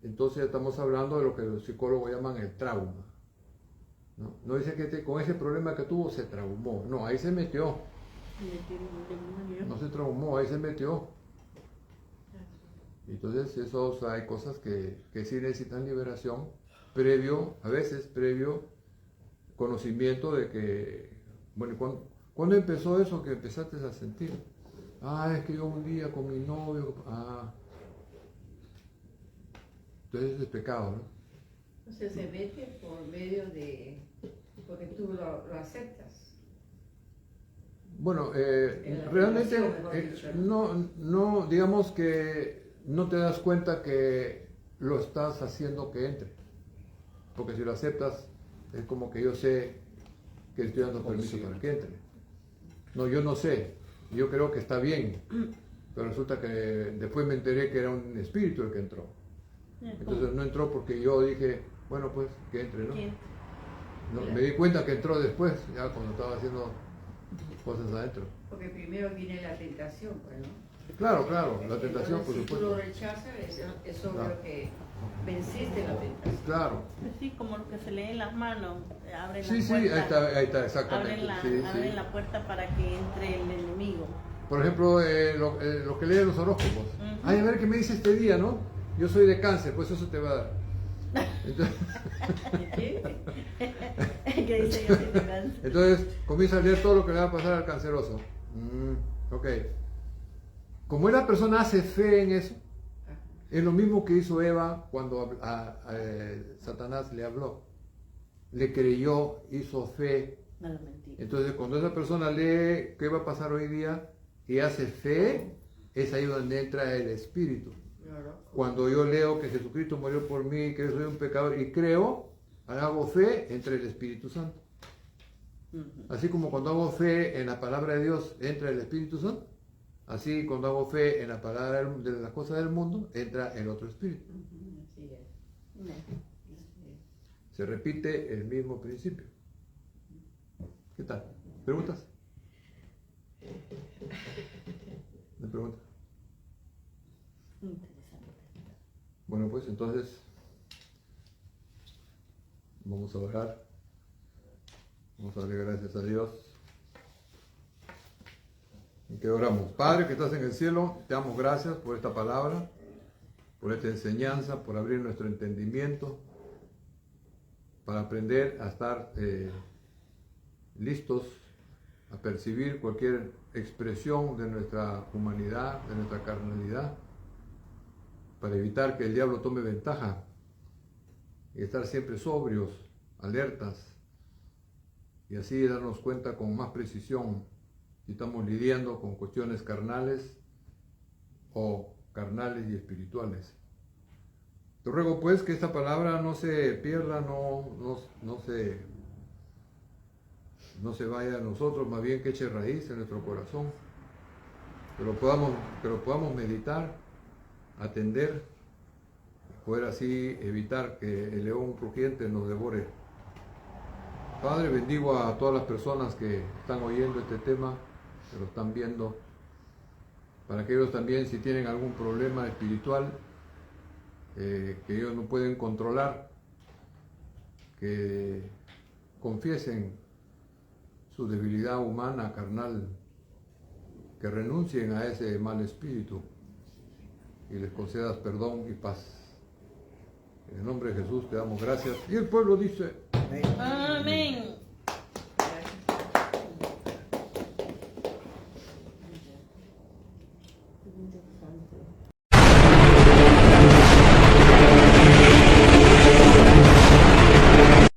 entonces ya estamos hablando de lo que los psicólogos llaman el trauma. No dice que con ese problema que tuvo se traumó, no, ahí se metió. No se traumó, ahí se metió. Entonces hay cosas que sí necesitan liberación a veces previo conocimiento de que, bueno, ¿cuándo empezó eso que empezaste a sentir? Es que yo un día con mi novio, entonces es pecado, ¿no? O sea, se mete por medio de, porque tú lo aceptas. Bueno, realmente no, digamos que no te das cuenta que lo estás haciendo que entre, porque si lo aceptas es como que yo sé que estoy dando permiso para que entre. No, yo no sé, yo creo que está bien, pero resulta que después me enteré que era un espíritu el que entró. Entonces no entró porque yo dije, bueno, pues que entre, ¿no? Me di cuenta que entró después, ya cuando estaba haciendo cosas adentro. Porque primero viene la tentación, pues, ¿no? Claro, la tentación, por supuesto. Si tú lo rechazas, es obvio que venciste la tentación. Claro. Sí, como lo que se lee en las manos, abren Sí, la puerta. ahí está, exactamente. Abren la puerta para que entre el enemigo. Por ejemplo, lo que leen los horóscopos. A ver qué me dice este día, ¿no? Yo soy de Cáncer, pues eso te va a dar. Entonces, que dice que tiene cáncer. entonces comienza a leer todo lo que le va a pasar al canceroso. Ok. Como la persona hace fe en eso, es lo mismo que hizo Eva cuando Satanás le habló. Le creyó, hizo fe. No lo mentí. Entonces, cuando esa persona lee qué va a pasar hoy día y hace fe, es ahí donde entra el Espíritu. Claro. Cuando yo leo que Jesucristo murió por mí, que yo soy un pecador y creo, hago fe, entra el Espíritu Santo. Así como cuando hago fe en la palabra de Dios, entra el Espíritu Santo. Así cuando hago fe en la palabra de las cosas del mundo, entra el otro Espíritu. Así es. No. Se repite el mismo principio. ¿Qué tal? ¿Preguntas? ¿Me pregunta? Interesante. Bueno, pues entonces vamos a orar. Vamos a darle gracias a Dios. Y que oramos. Padre que estás en el cielo, te damos gracias por esta palabra, por esta enseñanza, por abrir nuestro entendimiento, para aprender a estar listos a percibir cualquier expresión de nuestra humanidad, de nuestra carnalidad, para evitar que el diablo tome ventaja y estar siempre sobrios, alertas, y así darnos cuenta con más precisión si estamos lidiando con cuestiones carnales o carnales y espirituales. Te ruego pues que esta palabra no se pierda, no se vaya a nosotros, más bien que eche raíz en nuestro corazón, que lo podamos meditar, atender, poder así evitar que el león crujiente nos devore. Padre, bendigo a todas las personas que están oyendo este tema, que lo están viendo, para que ellos también, si tienen algún problema espiritual que ellos no pueden controlar, que confiesen su debilidad humana, carnal, que renuncien a ese mal espíritu y les concedas perdón y paz. En el nombre de Jesús te damos gracias. Y el pueblo dice... Amén.